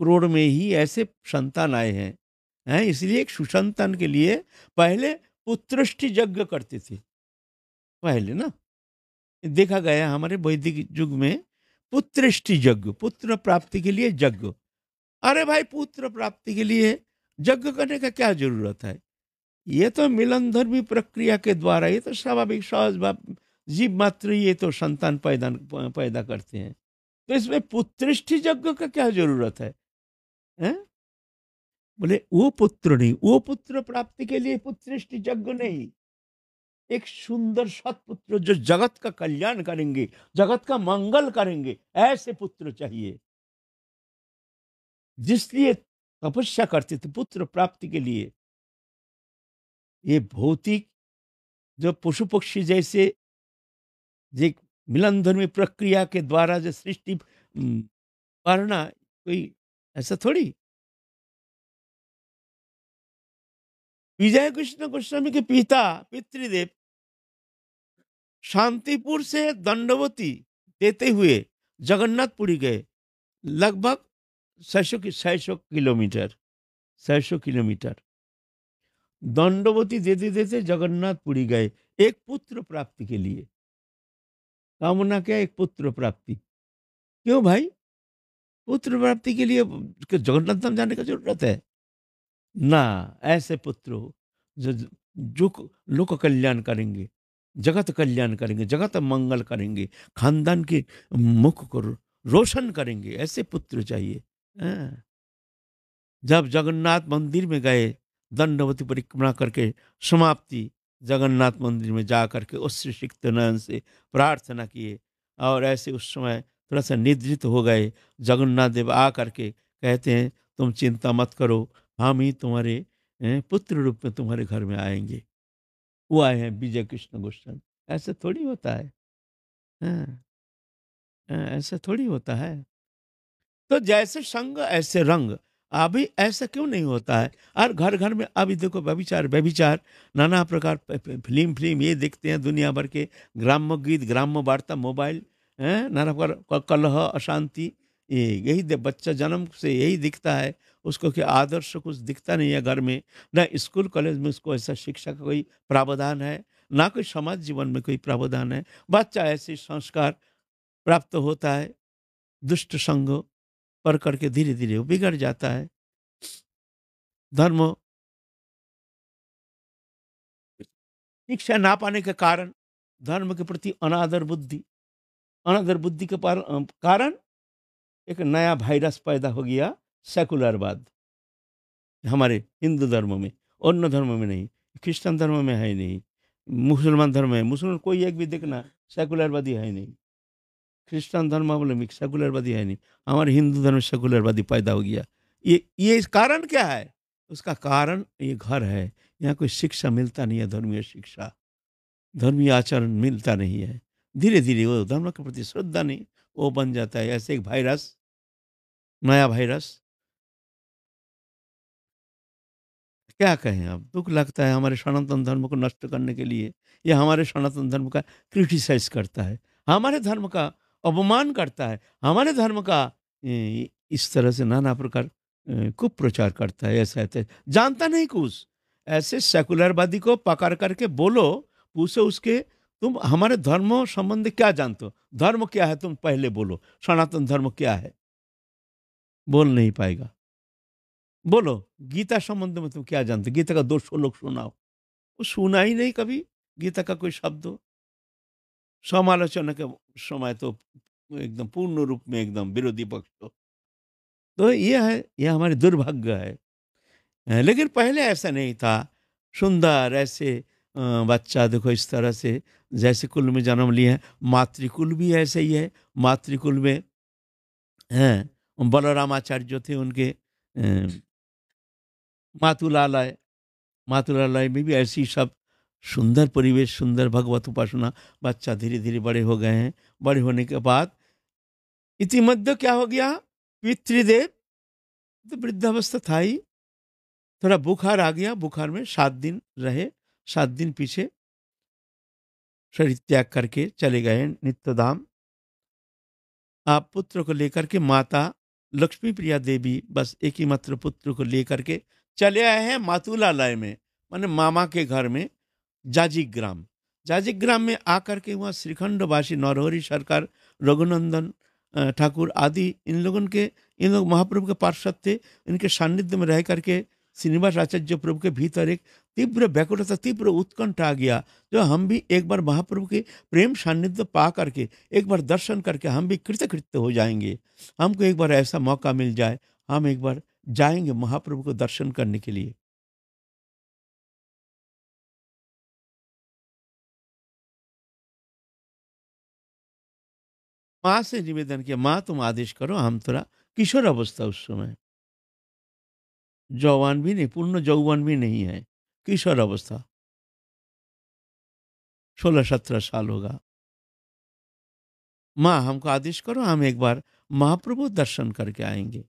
क्रोड़ में ही ऐसे संतान आए हैं। इसलिए एक सुसंतान के लिए पहले पुत्रष्टि यज्ञ करते थे। पहले ना देखा गया हमारे वैदिक युग में पुत्रष्टि यज्ञ, पुत्र प्राप्ति के लिए यज्ञ। अरे भाई, पुत्र प्राप्ति के लिए यज्ञ करने का क्या जरूरत है? ये तो मिलन धर्मी प्रक्रिया के द्वारा, ये तो स्वाभाविक सहज भाव जीव मात्र ये तो संतान पैदा पैदा करते हैं। तो इसमें पुत्रष्टि यज्ञ का क्या जरूरत है? हैं? बोले वो पुत्र नहीं, वो पुत्र प्राप्ति के लिए पुत्रष्टि यज्ञ नहीं, एक सुंदर सत्पुत्र जो जगत का कल्याण करेंगे, जगत का मंगल करेंगे, ऐसे पुत्र चाहिए। जिसलिए तपस्या करते थे पुत्र प्राप्ति के लिए। ये भौतिक जो पशु पक्षी जैसे जे मिलन धर्मी प्रक्रिया के द्वारा जो सृष्टि करना, कोई ऐसा थोड़ी। विजय कृष्ण गोस्वामी के पिता पितृदेव शांतिपुर से दंडवती देते हुए जगन्नाथपुरी गए। लगभग 600 किलोमीटर, 600 किलोमीटर दंडवती देते देते जगन्नाथपुरी गए, एक पुत्र प्राप्ति के लिए। कामना क्या? एक पुत्र प्राप्ति। क्यों भाई? पुत्र प्राप्ति के लिए जगन्नाथ धाम जाने का जरूरत है ना? ऐसे पुत्र हो जो जो लोक कल्याण करेंगे, जगत कल्याण करेंगे, जगत मंगल करेंगे, खानदान के मुख को रोशन करेंगे, ऐसे पुत्र चाहिए। हाँ। जब जगन्नाथ मंदिर में गए, दंडवती परिक्रमा करके समाप्ति, जगन्नाथ मंदिर में जा करके उस सिक्त नयन से प्रार्थना किए। और ऐसे उस समय थोड़ा सा निद्रित हो गए। जगन्नाथ देव आ करके कहते हैं तुम चिंता मत करो, हम ही तुम्हारे पुत्र रूप में तुम्हारे घर में आएंगे। वो आए हैं विजय कृष्ण गोस्वामी। ऐसे थोड़ी होता है। हाँ, हाँ, ऐसा थोड़ी होता है। तो जैसे संग ऐसे रंग। अभी ऐसा क्यों नहीं होता है? और घर घर में अभी देखो व्यभिचार व्यभिचार, नाना प्रकार फिल्म फिल्म ये देखते हैं दुनिया भर के, ग्राम्य गीत ग्राम्य वार्ता, मोबाइल, हैं नाना प्रकार कलह अशांति। ये यही बच्चा जन्म से यही दिखता है उसको, कि आदर्श कुछ दिखता नहीं है घर में। ना स्कूल कॉलेज में उसको ऐसा शिक्षा का कोई प्रावधान है, ना कोई समाज जीवन में कोई प्रावधान है। बच्चा ऐसे संस्कार प्राप्त होता है दुष्ट संग पर करके, धीरे धीरे वो बिगड़ जाता है। धर्म शिक्षा ना पाने के कारण धर्म के प्रति अनादर बुद्धि, अनादर बुद्धि के कारण एक नया वायरस पैदा हो गया, सेकुलरवाद। हमारे हिंदू धर्म में, अन्य धर्म में नहीं। क्रिश्चियन धर्म में है नहीं, मुसलमान धर्म है, मुसलमान कोई एक भी देखना सेकुलरवादी है नहीं। क्रिश्चियन धर्म बोले मिक्स सेकुलरवादी है नहीं। हमारे हिंदू धर्म में सेकुलरवादी पैदा हो गया। ये इस कारण क्या है? उसका कारण ये घर है। यहाँ कोई शिक्षा मिलता नहीं है, धर्मीय शिक्षा, धर्मीय आचरण मिलता नहीं है। धीरे धीरे वो धर्म के प्रति श्रद्धा नहीं, वो बन जाता है ऐसे एक वायरस, नया वायरस। क्या कहें, अब दुख लगता है हमारे सनातन धर्म को नष्ट करने के लिए। या हमारे सनातन धर्म का क्रिटिसाइज करता है, हमारे धर्म का अपमान करता है, हमारे धर्म का इस तरह से नाना प्रकार कुप्रचार करता है। ऐसा है जानता नहीं कुछ। ऐसे सेकुलरवादी को पकड़ करके बोलो, पूछो उसके तुम हमारे धर्म संबंध क्या जानते हो, धर्म क्या है, तुम पहले बोलो सनातन धर्म क्या है। बोल नहीं पाएगा। बोलो गीता संबंध में तुम क्या जानते हो? गीता का 200 लोग सुनाओ। वो सुना ही नहीं कभी गीता का कोई शब्द हो। समालोचना के समय तो एकदम पूर्ण रूप में एकदम विरोधी पक्ष हो। तो ये है, ये हमारे दुर्भाग्य है। लेकिन पहले ऐसा नहीं था। सुंदर ऐसे बच्चा देखो इस तरह से, जैसे कुल में जन्म लिए हैं, मातृकुल भी ऐसे ही है। मातृकुल में हैं बलरामाचार्य जो थे उनके मातुलालय, मातुलालय में भी ऐसी सब सुंदर परिवेश, सुंदर भगवत उपासना। बच्चा धीरे धीरे बड़े हो गए हैं। बड़े होने के बाद इतिमध्य क्या हो गया, पितृदेव तो वृद्धावस्था था ही, थोड़ा बुखार आ गया। बुखार में 7 दिन रहे, 7 दिन पीछे शरीर त्याग करके चले गए नित्यधाम। आप पुत्र को लेकर के, माता लक्ष्मी प्रिया देवी बस एक ही मात्र पुत्र को लेकर के चले आए हैं मातुलालय में, माने मामा के घर में, जाजिग्राम। जाजिग्राम में आकर के वहाँ श्रीखंडवासी नरहरि सरकार, रघुनंदन ठाकुर आदि, इन लोग महाप्रभु के पार्षद थे। इनके सानिध्य में रह करके श्रीनिवास आचार्य प्रभु के भीतर एक तीव्र व्याकुलता, तीव्र उत्कंठ आ गया, जो हम भी एक बार महाप्रभु के प्रेम सानिध्य पा करके, एक बार दर्शन करके हम भी कृतकृत्य हो जाएंगे। हमको एक बार ऐसा मौका मिल जाए, हम एक बार जाएंगे महाप्रभु को दर्शन करने के लिए। माँ से निवेदन किया, माँ तुम आदेश करो, हम थोड़ा किशोर अवस्था उस समय, जवान भी नहीं, पूर्ण जौवन भी नहीं है, किशोर अवस्था, 16-17 साल होगा। माँ हमको आदेश करो, हम एक बार महाप्रभु दर्शन करके आएंगे।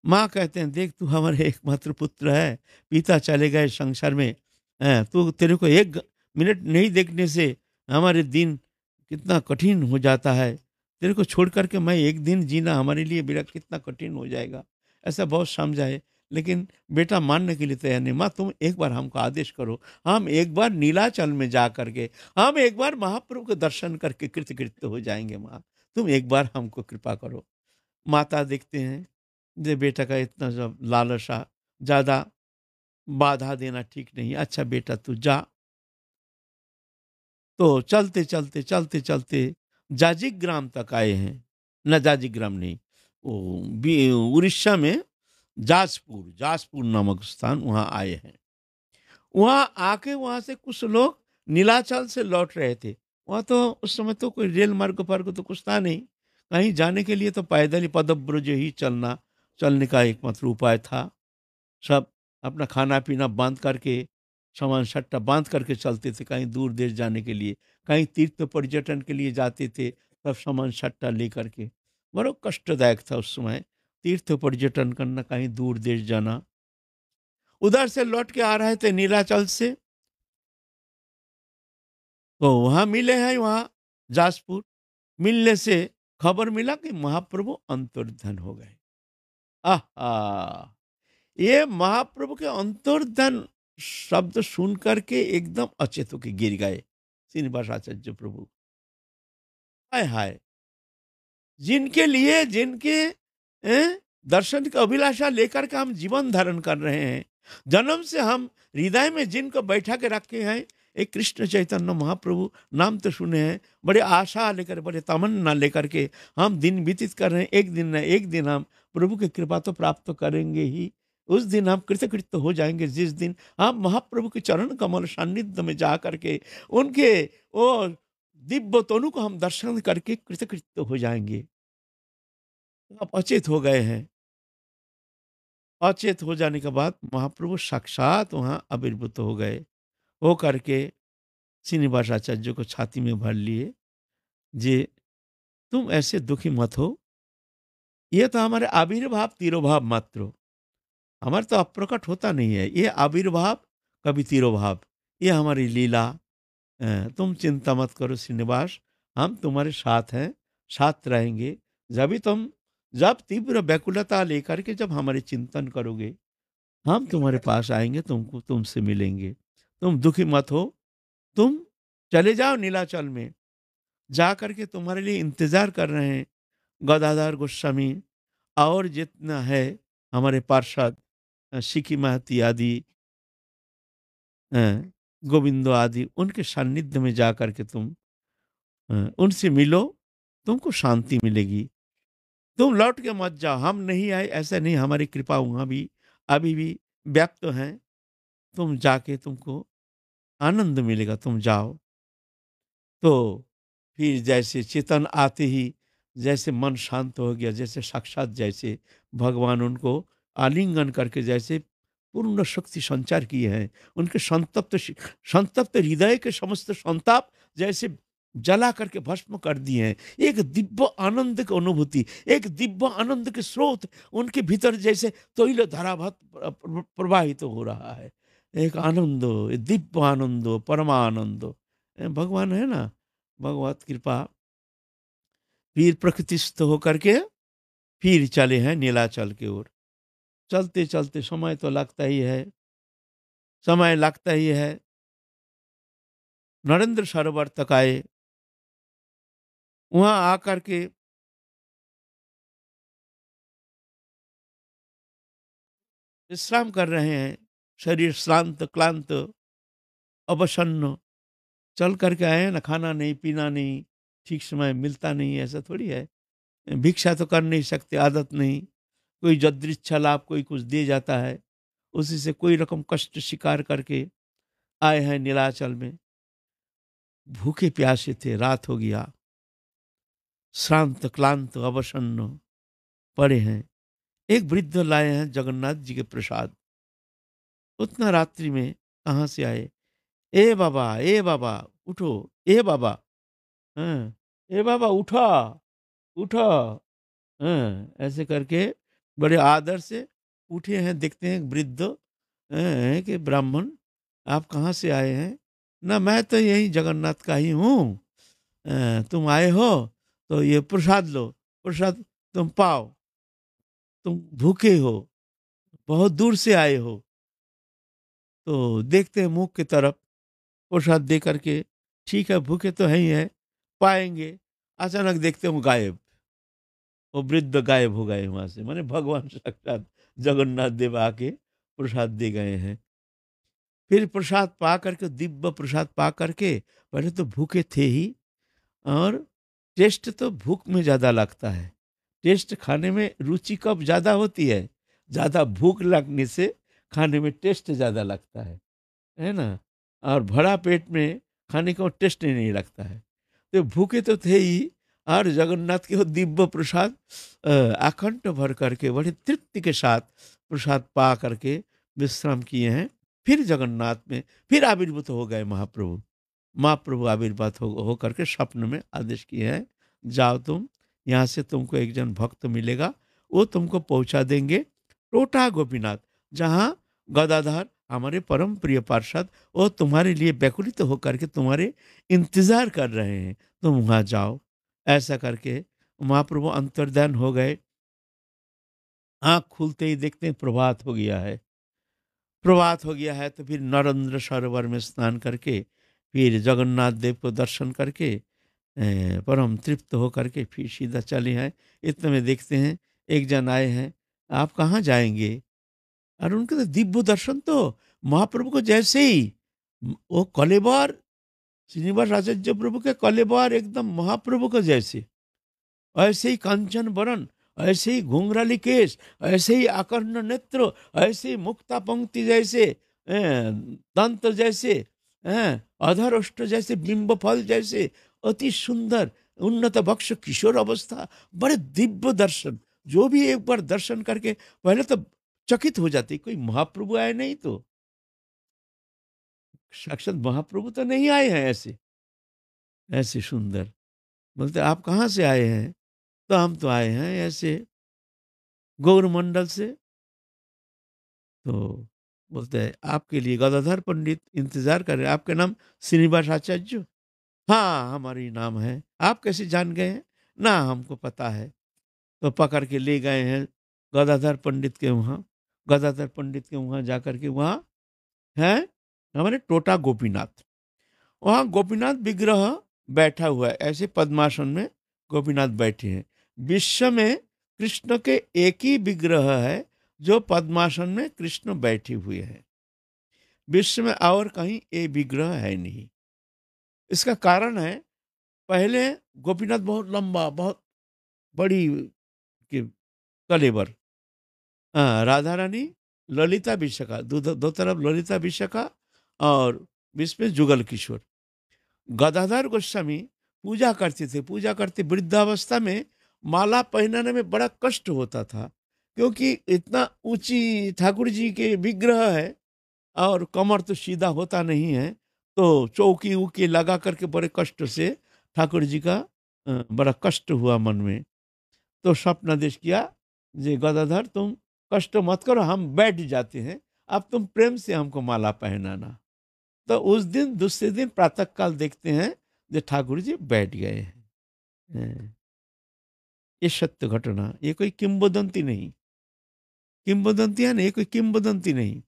माँ कहते हैं देख तू हमारे एकमात्र पुत्र है, पिता चले गए संसार में, तू तेरे को एक मिनट नहीं देखने से हमारे दिन कितना कठिन हो जाता है। तेरे को छोड़ करके मैं एक दिन जीना हमारे लिए बेटा कितना कठिन हो जाएगा। ऐसा बहुत समझाए, लेकिन बेटा मानने के लिए तैयार नहीं। माँ तुम एक बार हमको आदेश करो, हम एक बार नीलाचल में जा करके हम एक बार महाप्रभु के दर्शन करके कृतकृत्य हो जाएंगे। माँ तुम एक बार हमको कृपा करो। माता देखते हैं जे बेटा का इतना सब लालसा, ज्यादा बाधा देना ठीक नहीं। अच्छा बेटा तू जा। तो चलते चलते चलते चलते जाजिग्राम तक आए हैं। न जाजिग्राम नहीं, वो उड़ीसा में जाजपुर, जाजपुर नामक स्थान, वहां आए हैं। वहां आके वहां से कुछ लोग नीलाचल से लौट रहे थे। वहां तो उस समय तो कोई रेल मार्ग फार्ग तो कुछ था नहीं, कहीं जाने के लिए तो पैदल ही पदब्रज ही चलने का एकमात्र उपाय था। सब अपना खाना पीना बांध करके, सामान सट्टा बांध करके चलते थे कहीं दूर देश जाने के लिए। कहीं तीर्थ पर्यटन के लिए जाते थे, सब सामान सट्टा लेकर के। बड़ा कष्टदायक था उस समय तीर्थ पर्यटन करना, कहीं दूर देश जाना। उधर से लौट के आ रहे थे नीलाचल से, तो वहां मिले हैं, वहां जाजपुर। मिलने से खबर मिला कि महाप्रभु अंतर्धान हो गए। आहा, ये महाप्रभु के अंतर्धान शब्द सुन करके एकदम अचेत होके गिर गए श्रीनिवास आचार्य प्रभु। हाय हाय, जिनके लिए, जिनके दर्शन की अभिलाषा लेकर के हम जीवन धारण कर रहे हैं, जन्म से हम हृदय में जिनको बैठा के रखे हैं, एक कृष्ण चैतन्य महाप्रभु नाम तो सुने हैं, बड़े आशा लेकर, बड़े तमन्ना लेकर के हम दिन व्यतीत कर रहे हैं। एक दिन न एक दिन हम प्रभु की कृपा तो प्राप्त करेंगे ही। उस दिन हम कृतकृत्य हो जाएंगे जिस दिन हम महाप्रभु के चरण कमल सान्निध्य में जा करके उनके वो दिव्य तनु को हम दर्शन करके कृतकृत्य हो जाएंगे। आप अचेत हो गए हैं। अचेत हो जाने के बाद महाप्रभु साक्षात वहां आविर्भूत हो गए। हो करके श्रीनिवास आचार्य को छाती में भर लिए, जे तुम ऐसे दुखी मत हो, ये तो हमारे आविर्भाव तिरोभाव मात्र, हमारे तो अप्रकट होता नहीं है, ये आविर्भाव कभी तिरोभाव, ये हमारी लीला। तुम चिंता मत करो श्रीनिवास, हम तुम्हारे साथ हैं, साथ रहेंगे। जब तीव्र व्याकुलता लेकर के जब हमारे चिंतन करोगे, हम तुम्हारे पास आएंगे, तुमको तुमसे मिलेंगे। तुम दुखी मत हो, तुम चले जाओ नीलाचल में, जा करके तुम्हारे लिए इंतजार कर रहे हैं गदाधर गोस्वामी और जितना है हमारे पार्षद, सिक्की महती आदि, अ, गोविंदो आदि, उनके सान्निध्य में जा करके तुम उनसे मिलो, तुमको शांति मिलेगी। तुम लौट के मत जाओ, हम नहीं आए ऐसा नहीं, हमारी कृपा वहां भी अभी भी व्याप्त है। तुम जाके तुमको आनंद मिलेगा, तुम जाओ। तो फिर जैसे चेतन आते ही जैसे मन शांत हो गया, जैसे साक्षात जैसे भगवान उनको आलिंगन करके जैसे पूर्ण शक्ति संचार किए हैं, उनके संतप्त हृदय के समस्त संताप जैसे जला करके भस्म कर दिए हैं। एक दिव्य आनंद की अनुभूति, एक दिव्य आनंद के स्रोत उनके भीतर जैसे तैल धारावत प्रवाहित हो रहा है। एक आनंद, दिव्य आनंद, परमानंद भगवान है ना, भगवत कृपा। फिर प्रकृतिस्थ होकर के फिर चले हैं नीलाचल की ओर। चलते चलते समय तो लगता ही है, समय लगता ही है। नरेंद्र सरोवर तक आए, वहां आकर के विश्राम कर रहे हैं, शरीर श्रांत क्लांत अवसन्न। चल करके आए हैं ना, खाना नहीं पीना नहीं, ठीक समय मिलता नहीं, ऐसा थोड़ी है। भिक्षा तो कर नहीं सकते, आदत नहीं। कोई यदृच्छा लाभ कोई कुछ दे जाता है, उसी से कोई रकम कष्ट शिकार करके आए हैं नीलाचल में। भूखे प्यासे थे, रात हो गया, श्रांत क्लांत अवसन्न पड़े हैं। एक वृद्ध लाए हैं जगन्नाथ जी के प्रसाद। उतना रात्रि में कहाँ से आए? ए बाबा उठो, ए बाबा, हाँ, ए बाबा उठा, उठा, हाँ, ऐसे करके बड़े आदर से उठे हैं। देखते हैं वृद्ध कि ब्राह्मण आप कहाँ से आए हैं? ना मैं तो यही जगन्नाथ का ही हूँ, तुम आए हो तो ये प्रसाद लो, प्रसाद तुम पाओ, तुम भूखे हो, बहुत दूर से आए हो। तो देखते हैं मुख की तरफ, प्रसाद दे करके, ठीक है भूखे तो है ही है, पाएंगे। अचानक देखते हैं वो गायब, वो वृद्ध गायब हो गए वहां से, माने भगवान साक्षात जगन्नाथ देव आके प्रसाद दे गए हैं। फिर प्रसाद पा करके, दिव्य प्रसाद पा करके, पहले तो भूखे थे ही, और टेस्ट तो भूख में ज्यादा लगता है। टेस्ट खाने में रुचि कब ज्यादा होती है? ज्यादा भूख लगने से खाने में टेस्ट ज्यादा लगता है ना। और भरा पेट में खाने का टेस्ट ही नहीं लगता है। तो भूखे तो थे ही, और जगन्नाथ के वो दिव्य प्रसाद अखंड भर करके बड़े तृप्ति के साथ प्रसाद पा करके विश्राम किए हैं। फिर जगन्नाथ में फिर आविर्भूत हो गए महाप्रभु। महाप्रभु आविर्भात हो करके स्वप्न में आदेश किए हैं, जाओ तुम, यहाँ से तुमको एक जन भक्त मिलेगा, वो तुमको पहुंचा देंगे टोटा गोपीनाथ, जहाँ गदाधर हमारे परम प्रिय पार्षद वो तुम्हारे लिए व्याकुलित होकर के तुम्हारे इंतजार कर रहे हैं, तुम वहाँ जाओ। ऐसा करके महाप्रभु अंतर्ध्यान हो गए। आँख खुलते ही देखते हैं प्रभात हो गया है। प्रभात हो गया है तो फिर नरेंद्र सरोवर में स्नान करके फिर जगन्नाथ देव को दर्शन करके परम तृप्त होकर के फिर सीधा चले हैं। इतने में देखते हैं एक जन आए हैं, आप कहाँ जाएंगे? और उनके तो दिव्य दर्शन तो महाप्रभु को जैसे ही वो कलेबर, श्रीनिवास आचार्य प्रभु के कलेबर एकदम महाप्रभु को जैसे, ऐसे ही कांचन वरण, ऐसे ही घुंघराली केश, ऐसे ही आकर्ण नेत्र, ऐसे ही मुक्ता पंक्ति जैसे, दंत जैसे, अधर अष्ट जैसे, बिंब फल जैसे, अति सुंदर उन्नत बक्ष किशोर अवस्था, बड़े दिव्य दर्शन। जो भी एक बार दर्शन करके पहले तो चकित हो जाते, कोई महाप्रभु आए नहीं तो, साक्षात महाप्रभु तो नहीं आए हैं ऐसे, ऐसे सुंदर। बोलते आप कहाँ से आए हैं? तो हम तो आए हैं ऐसे गौर मंडल से। तो बोलते हैं आपके लिए गदाधर पंडित इंतजार कर रहे हैं, आपका नाम श्रीनिवास आचार्य? हाँ हमारी नाम है। आप कैसे जान गए हैं? ना हमको पता है। तो पकड़ के ले गए हैं गदाधर पंडित के वहाँ। गदाधर पंडित के वहाँ जाकर के वहाँ है हमारे टोटा गोपीनाथ। वहाँ गोपीनाथ विग्रह बैठा हुआ है, ऐसे पद्मासन में गोपीनाथ बैठे हैं। विश्व में कृष्ण के एक ही विग्रह है जो पद्मासन में कृष्ण बैठे हुए हैं। विश्व में और कहीं ये विग्रह है नहीं। इसका कारण है, पहले गोपीनाथ बहुत लंबा, बहुत बड़ी कलेवर, हाँ, राधा रानी, ललिता विशाखा, दो तरफ ललिता विशाखा और बीच में जुगल किशोर। गदाधर गोस्वामी पूजा करते थे, पूजा करते वृद्धावस्था में माला पहनाने में बड़ा कष्ट होता था, क्योंकि इतना ऊंची ठाकुर जी के विग्रह है और कमर तो सीधा होता नहीं है, तो चौकी उकी लगा करके बड़े कष्ट से ठाकुर जी का बड़ा कष्ट हुआ मन में। तो स्वप्नादेश किया, जे गदाधर तुम कष्ट मत करो, हम बैठ जाते हैं, अब तुम प्रेम से हमको माला पहनाना। तो उस दिन दूसरे दिन प्रातः काल देखते हैं जो ठाकुर जी बैठ गए हैं। ये सत्य घटना, ये कोई किंवदंती नहीं। किंवदंती है ना, ये कोई किंवदंती नहीं।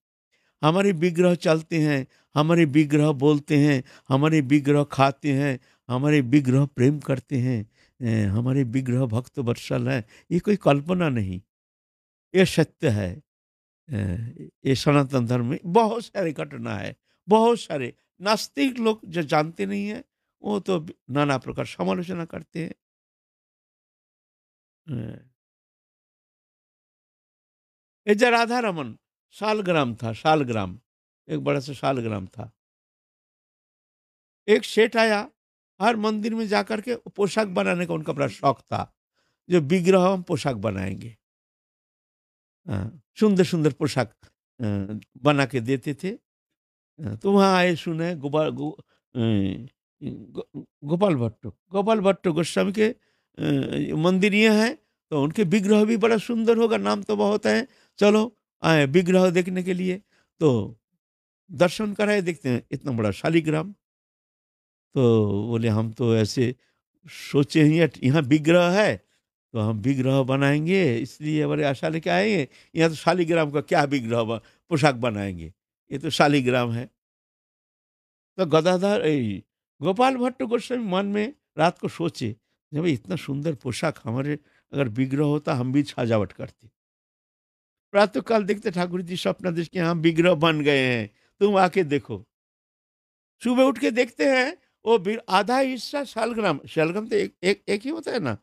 हमारे विग्रह चलते हैं, हमारे विग्रह बोलते हैं, हमारे विग्रह खाते हैं, हमारे विग्रह प्रेम करते हैं, हमारे विग्रह भक्त वत्सल है। ये कोई कल्पना नहीं, ये सत्य है। ये सनातन धर्म में बहुत सारी घटना है, बहुत सारे। नास्तिक लोग जो जानते नहीं है वो तो नाना प्रकार समालोचना करते हैं। अ, ये जो राधा रमन शालग्राम था, शालग्राम एक बड़ा सा शालग्राम था। एक सेठ आया, हर मंदिर में जाकर के पोशाक बनाने का उनका बड़ा शौक था, जो विग्रह हम पोशाक बनाएंगे। सुंदर सुंदर पोशाक बना के देते थे। तो वहाँ आए सुने गोपाल भट्ट, गोपाल भट्ट गोस्वामी के मंदिर ये है, तो उनके विग्रह भी बड़ा सुंदर होगा, नाम तो बहुत है। चलो आए विग्रह देखने के लिए। तो दर्शन कराए, देखते हैं इतना बड़ा शालिग्राम। तो बोले हम तो ऐसे सोचे ही यहाँ विग्रह है तो हम विग्रह बनाएंगे, इसलिए हमारे आशा लेके आएंगे। यहाँ तो शालिग्राम का क्या विग्रह पोशाक बनाएंगे, ये तो शालिग्राम है। तो गदाधर गोपाल भट्ट गोस्वामी मन में रात को सोचे, जब इतना सुंदर पोशाक हमारे अगर विग्रह होता हम भी सजावट करते। प्रातः काल देखते ठाकुर जी स्वप्न देश के हम विग्रह बन गए हैं, तुम आके देखो। सुबह उठ के देखते हैं वो आधा हिस्सा शालग्राम, शालग्राम तो एक ही होता है ना,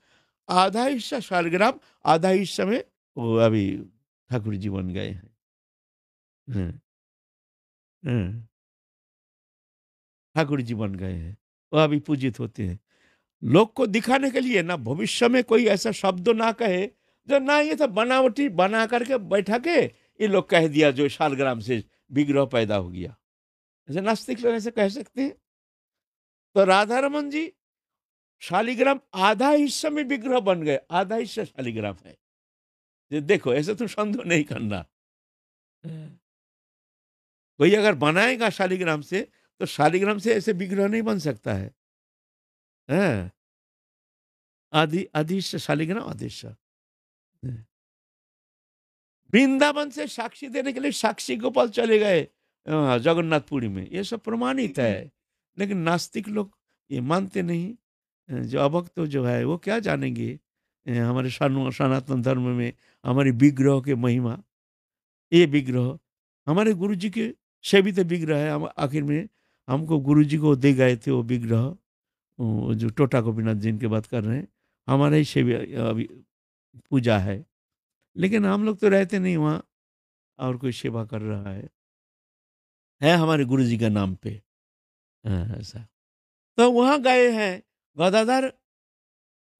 आधा हिस्सा शालग्राम, आधा हिस्सा में वो अभी ठाकुर जी बन गए हैं। हम्म, हम्म, ठाकुर जी बन गए हैं, वो अभी पूजित होते हैं। लोग को दिखाने के लिए, ना भविष्य में कोई ऐसा शब्द ना कहे जो ना, ये सब बनावटी बना करके बैठा के ये लोग कह दिया जो शालग्राम से विग्रह पैदा हो गया। ऐसे नास्तिक लोग ऐसे कह सकते हैं? तो राधा रमन जी शालिग्राम आधा हिस्सा में विग्रह बन गए, आधा हिस्सा शालिग्राम है। ये देखो, ऐसे तो संदेह नहीं करना। कोई अगर बनाएगा शालिग्राम से, तो शालिग्राम से ऐसे विग्रह नहीं बन सकता है। हैं? आदि आदि हिस्सा शालिग्राम, आदि हिस्सा वृंदावन से साक्षी देने के लिए साक्षी गोपाल चले गए जगन्नाथपुरी में, ये सब प्रमाणित है। लेकिन नास्तिक लोग ये मानते नहीं। जो अभक्त तो जो है वो क्या जानेंगे हमारे सनातन धर्म में हमारे विग्रह के महिमा। ये विग्रह हमारे गुरु जी के सेवित विग्रह है। हम आखिर में हमको गुरु जी को दे गए थे वो विग्रह, वो जो टोटा गोपीनाथ जिनकी बात कर रहे हैं, हमारा ही सेवी अभी पूजा है। लेकिन हम लोग तो रहते नहीं वहाँ, और कोई सेवा कर रहा है हमारे गुरु जी के नाम पे। ऐसा तो वहाँ गए हैं गदाधर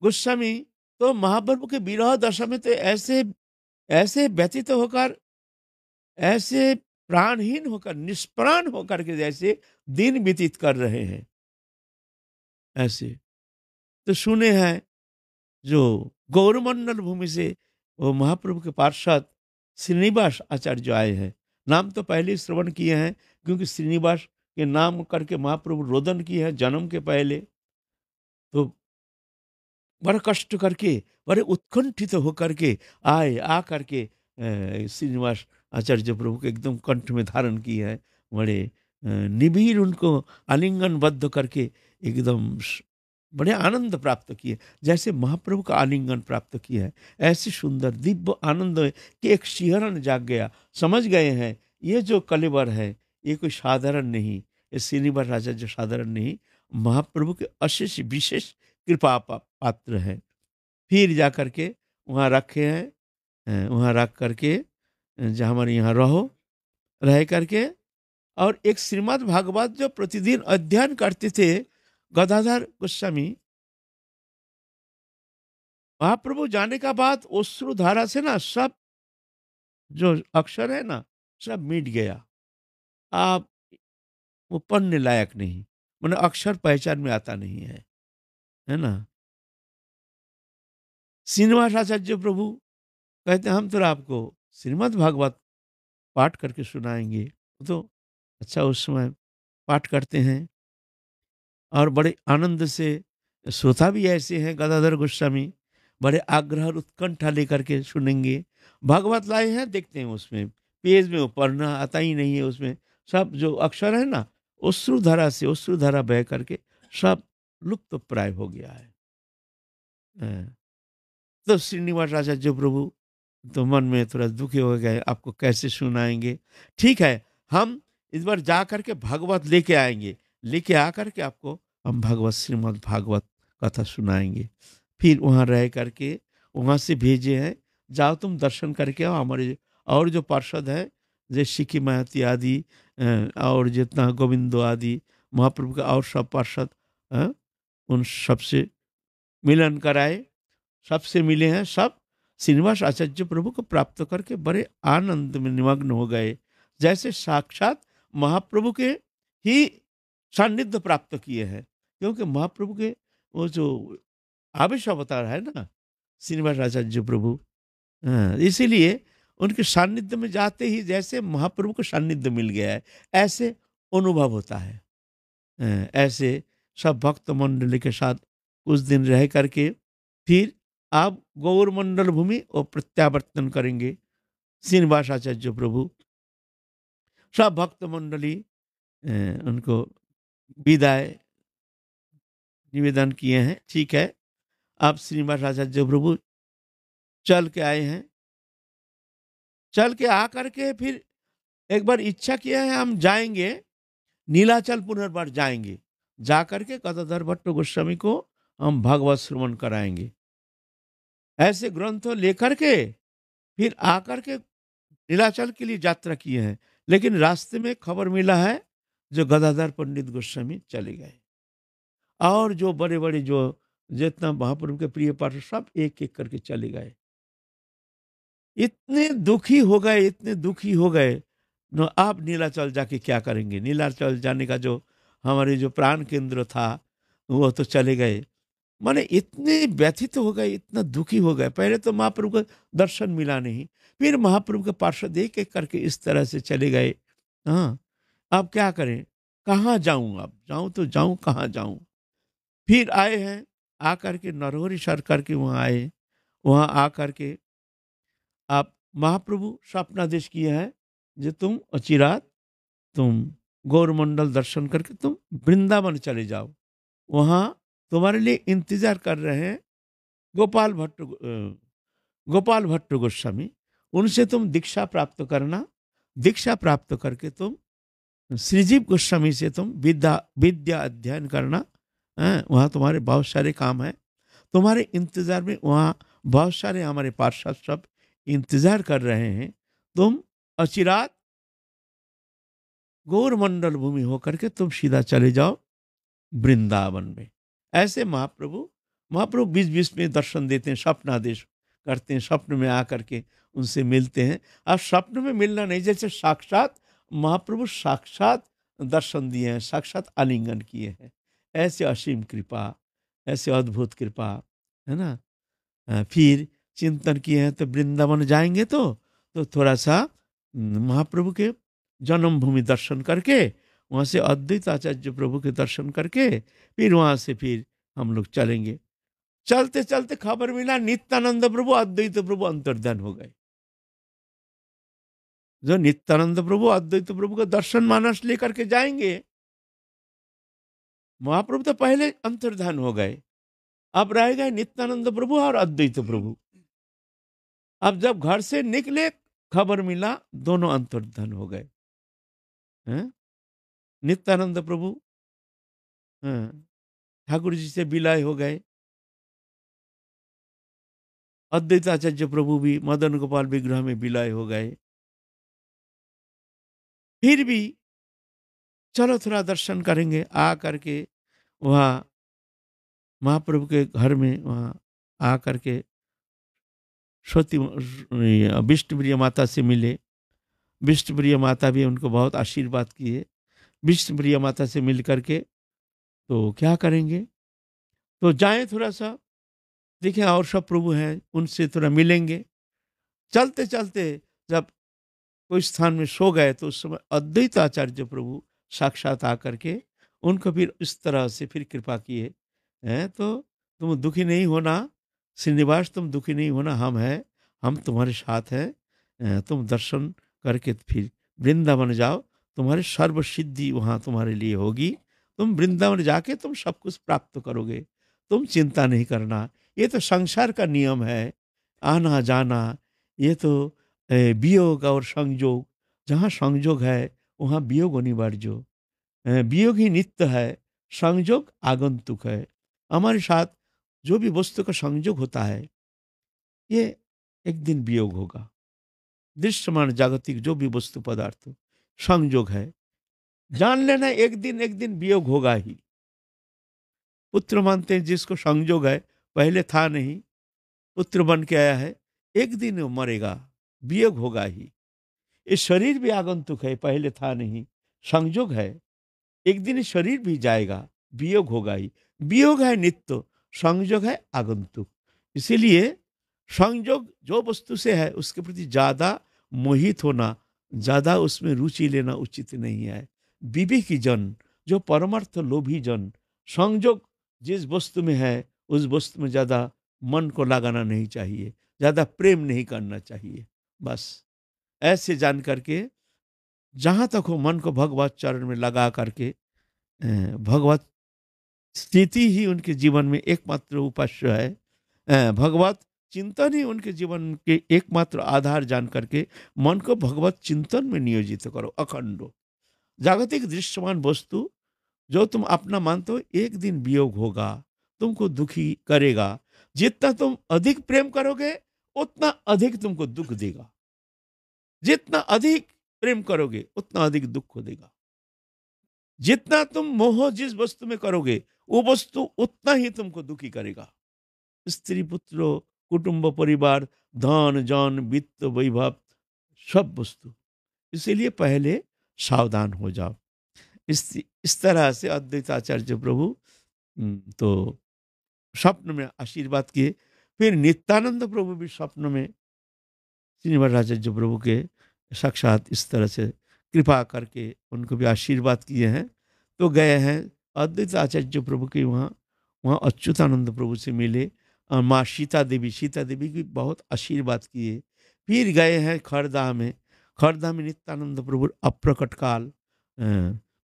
गोस्वामी। तो महाप्रभु के विरह दशा में तो ऐसे ऐसे व्यतीत होकर, ऐसे प्राणहीन होकर, निष्प्राण होकर के जैसे दिन व्यतीत कर रहे हैं। ऐसे तो सुने हैं जो गौरमंडल भूमि से वो महाप्रभु के पार्षद श्रीनिवास आचार्य जो आए हैं। नाम तो पहले ही श्रवण किए हैं, क्योंकि श्रीनिवास के नाम करके महाप्रभु रोदन किए हैं जन्म के पहले। तो बड़ा कष्ट करके, बड़े उत्कंठित होकर के आए, आ करके श्रीनिवास आचार्य प्रभु के एकदम कंठ में धारण की है। बड़े निबिड़ उनको आलिंगनबद्ध करके एकदम बड़े आनंद प्राप्त किए, जैसे महाप्रभु का आलिंगन प्राप्त किया है। ऐसी सुंदर दिव्य आनंद है कि एक शिहरण जाग गया। समझ गए हैं ये जो कलेवर है ये कोई साधारण नहीं, ये श्रीनिवास आचार्य साधारण नहीं, महाप्रभु के अशेष विशेष कृपा पात्र है। फिर जा करके वहाँ रखे हैं, वहाँ रख करके जहाँ हमारे यहाँ रहो, रह करके, और एक श्रीमद् भागवत जो प्रतिदिन अध्ययन करते थे गदाधर गोस्वामी, महाप्रभु जाने का बाद अश्रु धारा से ना सब जो अक्षर है ना सब मिट गया। आप वो पढ़ने लायक नहीं, मतलब अक्षर पहचान में आता नहीं है ना। श्रीनिवास आचार्य प्रभु कहते हैं हम तो आपको श्रीमद् भागवत पाठ करके सुनाएंगे। तो अच्छा, उस समय पाठ करते हैं और बड़े आनंद से। श्रोता भी ऐसे हैं गदाधर गोस्वामी, बड़े आग्रह और उत्कंठा लेकर के सुनेंगे। भागवत लाए हैं, देखते हैं उसमें पेज में वो पढ़ना आता ही नहीं है, उसमें सब जो अक्षर है ना अश्रुधारा से अश्रुधारा बह करके सब लुप्त प्राय हो गया है। तो श्रीनिवास आचार्य प्रभु तो मन में थोड़ा दुखी हो गए, आपको कैसे सुनाएंगे। ठीक है, हम इस बार जा करके भागवत लेके आएंगे, लेके आकर के आपको हम भागवत श्रीमद् भागवत कथा सुनाएंगे। फिर वहाँ रह करके वहाँ से भेजे हैं, जाओ तुम दर्शन करके आओ। हमारे और जो पार्षद है जैसे सिक्की महती आदि और जितना गोविंदो आदि महाप्रभु के और सब पार्षद उन सबसे मिलन कराए, सबसे मिले हैं। सब श्रीनिवास आचार्य प्रभु को प्राप्त करके बड़े आनंद में निमग्न हो गए, जैसे साक्षात महाप्रभु के ही सान्निध्य प्राप्त किए हैं। क्योंकि महाप्रभु के वो जो आवेश अवतार है ना श्रीनिवास आचार्य प्रभु, इसीलिए उनके सान्निध्य में जाते ही जैसे महाप्रभु को सान्निध्य मिल गया है ऐसे अनुभव होता है। ऐसे सब भक्त मंडली के साथ कुछ दिन रह करके फिर आप गौर मंडल भूमि और प्रत्यावर्तन करेंगे। श्रीनिवास आचार्य प्रभु सब भक्त मंडली उनको विदाई निवेदन किए हैं। ठीक है, आप श्रीनिवास आचार्य प्रभु चल के आए हैं, चल के आकर के फिर एक बार इच्छा किया है हम जाएंगे नीलाचल, पुनर्बार जाएंगे, जाकर के गदाधर भट्ट गोस्वामी को हम भागवत श्रवण कराएंगे। ऐसे ग्रंथों लेकर के फिर आकर के नीलाचल के लिए यात्रा किए हैं। लेकिन रास्ते में खबर मिला है जो गदाधर पंडित गोस्वामी चले गए, और जो बड़े बड़े जो जितना महाप्रभु के प्रिय पार्षद सब एक एक करके चले गए। इतने दुखी हो गए, इतने दुखी हो गए। न आप नीलाचल जाके क्या करेंगे? नीलाचल जाने का जो हमारे जो प्राण केंद्र था वो तो चले गए। माने इतने व्यथित हो गए, इतना दुखी हो गए। पहले तो महाप्रभु का दर्शन मिला नहीं, फिर महाप्रभु के पार्षद एक एक करके इस तरह से चले गए। हाँ, अब क्या करें? कहाँ जाऊं? अब जाऊं तो जाऊं कहाँ जाऊं? फिर आए हैं, आकर के नरहरि सर करके वहां आए। वहां आकर के आप महाप्रभु स्वप्नादेश किए हैं जो तुम अचिरात तुम गौरमंडल दर्शन करके तुम वृंदावन चले जाओ। वहां तुम्हारे लिए इंतजार कर रहे हैं गोपाल भट्ट गोस्वामी। उनसे तुम दीक्षा प्राप्त करना। दीक्षा प्राप्त करके तुम श्रीजीव गोस्वामी से तुम विद्या विद्या अध्ययन करना। वहाँ तुम्हारे बहुत सारे काम हैं। तुम्हारे इंतजार में वहाँ बहुत सारे हमारे पार्षद सब इंतजार कर रहे हैं। तुम अचिरात गौरमंडल भूमि होकर के तुम सीधा चले जाओ वृंदावन में। ऐसे महाप्रभु महाप्रभु बीच बीच में दर्शन देते हैं, स्वप्नादेश करते हैं, स्वप्न में आकर के उनसे मिलते हैं। अब स्वप्न में मिलना नहीं, जैसे साक्षात महाप्रभु साक्षात दर्शन दिए हैं, साक्षात आलिंगन किए हैं। ऐसे असीम कृपा, ऐसे अद्भुत कृपा, है ना। फिर चिंतन किए हैं तो वृंदावन जाएंगे तो थोड़ा सा महाप्रभु के जन्मभूमि दर्शन करके वहाँ से अद्वैत आचार्य प्रभु के दर्शन करके फिर वहाँ से फिर हम लोग चलेंगे। चलते चलते खबर मिला नित्यानंद प्रभु अद्वैत प्रभु अंतर्धान हो गए। जो नित्यानंद प्रभु अद्वैत प्रभु का दर्शन मानस लेकर के जाएंगे, महाप्रभु तो पहले अंतर्धान हो गए, अब रह गए नित्यानंद प्रभु और अद्वैत प्रभु। अब जब घर से निकले खबर मिला दोनों अंतर्धान हो गए। हैं? नित्यानंद प्रभु हाँ, ठाकुर जी से विलय हो गए। अद्वैताचार्य प्रभु भी मदन गोपाल विग्रह में विलय हो गए। फिर भी चलो थोड़ा दर्शन करेंगे, आ करके वहाँ महाप्रभु के घर में वहाँ आ करके सती विष्णुप्रिय माता से मिले। विष्णुप्रिय माता भी उनको बहुत आशीर्वाद किए। विष्णुप्रिय माता से मिल करके तो क्या करेंगे, तो जाएं थोड़ा सा देखें और सब प्रभु हैं उनसे थोड़ा मिलेंगे। चलते चलते जब कोई स्थान में सो गए तो उस समय अद्वैत आचार्य प्रभु साक्षात आकर के उनको फिर इस तरह से फिर कृपा किए हैं। तो तुम दुखी नहीं होना श्रीनिवास, तुम दुखी नहीं होना, हम हैं, हम तुम्हारे साथ हैं। तुम दर्शन करके फिर वृंदावन जाओ, तुम्हारे सर्व सिद्धि वहाँ तुम्हारे लिए होगी। तुम वृंदावन जाके तुम सब कुछ प्राप्त करोगे, तुम चिंता नहीं करना। ये तो संसार का नियम है, आना जाना। ये तो वियोग और संयोग, जहाँ संयोग है वहाँ वियोग अनिवार्य। वियोग ही नित्य है, संयोग आगंतुक है। हमारे साथ जो भी वस्तु का संयोग होता है ये एक दिन वियोग होगा। दृश्यमान जागतिक जो भी वस्तु पदार्थ संयोग है, जान लेना एक दिन वियोग होगा ही। पुत्र मानते हैं जिसको संयोग है, पहले था नहीं, पुत्र बन के आया है, एक दिन वो मरेगा, वियोग होगा ही। ये शरीर भी आगंतुक है, पहले था नहीं, संयोग है, एक दिन शरीर भी जाएगा, वियोग होगा ही। वियोग है नित्य, संयोग है आगंतुक। इसीलिए संयोग जो वस्तु से है उसके प्रति ज्यादा मोहित होना, ज्यादा उसमें रुचि लेना उचित नहीं है। विवेकी जन, जो परमार्थ लोभी जन, संयोग जिस वस्तु में है उस वस्तु में ज्यादा मन को लगाना नहीं चाहिए, ज्यादा प्रेम नहीं करना चाहिए। बस ऐसे जान करके जहां तक हो मन को भगवत चरण में लगा करके भगवत स्थिति ही उनके जीवन में एकमात्र उपास्य है। भगवत चिंतन ही उनके जीवन के एकमात्र आधार जान करके मन को भगवत चिंतन में नियोजित करो अखंडो। जागतिक दृश्यमान वस्तु जो तुम अपना मानते हो एक दिन वियोग होगा, तुमको दुखी करेगा। जितना तुम अधिक प्रेम करोगे उतना अधिक तुमको दुख देगा, जितना अधिक प्रेम करोगे उतना अधिक दुख को देगा। जितना तुम मोह जिस वस्तु में करोगे वो वस्तु उतना ही तुमको दुखी करेगा। स्त्री पुत्र कुटुंब परिवार धन जन वित्त वैभव सब वस्तु। इसीलिए पहले सावधान हो जाओ। इस तरह से अद्वैत आचार्य प्रभु तो स्वप्न में आशीर्वाद किए। फिर नित्यानंद प्रभु भी स्वप्न में श्रीनिवासाचार्य प्रभु के साक्षात इस तरह से कृपा करके उनको भी आशीर्वाद किए हैं। तो गए हैं अद्वैत आचार्य प्रभु के वहाँ, वहाँ अच्युतानंद प्रभु से मिले और माँ सीता देवी की बहुत आशीर्वाद किए। फिर गए हैं खरदा में, खरदा में नित्यानंद प्रभु अप्रकट काल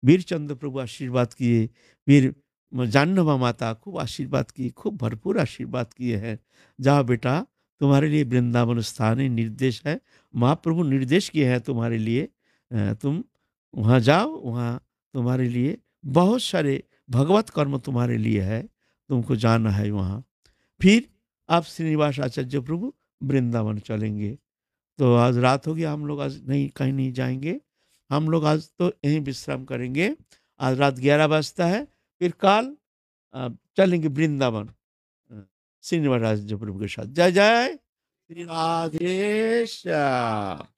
वीरचंद्र प्रभु आशीर्वाद किए। फिर जानवा माता खूब आशीर्वाद किए, खूब भरपूर आशीर्वाद किए हैं। जाओ बेटा, तुम्हारे लिए वृंदावन स्थान है, निर्देश है, महाप्रभु निर्देश किए हैं तुम्हारे लिए, तुम वहाँ जाओ, वहाँ तुम्हारे लिए बहुत सारे भगवत कर्म तुम्हारे लिए है, तुमको जाना है वहाँ। फिर आप श्रीनिवास आचार्य प्रभु वृंदावन चलेंगे। तो आज रात हो गया, हम लोग आज नहीं कहीं नहीं जाएंगे, हम लोग आज तो यहीं विश्राम करेंगे। आज रात 11 बजता है, फिर कल चलेंगे वृंदावन श्रीनिवास आचार्य प्रभु के साथ। जय जय श्री राधे श्याम।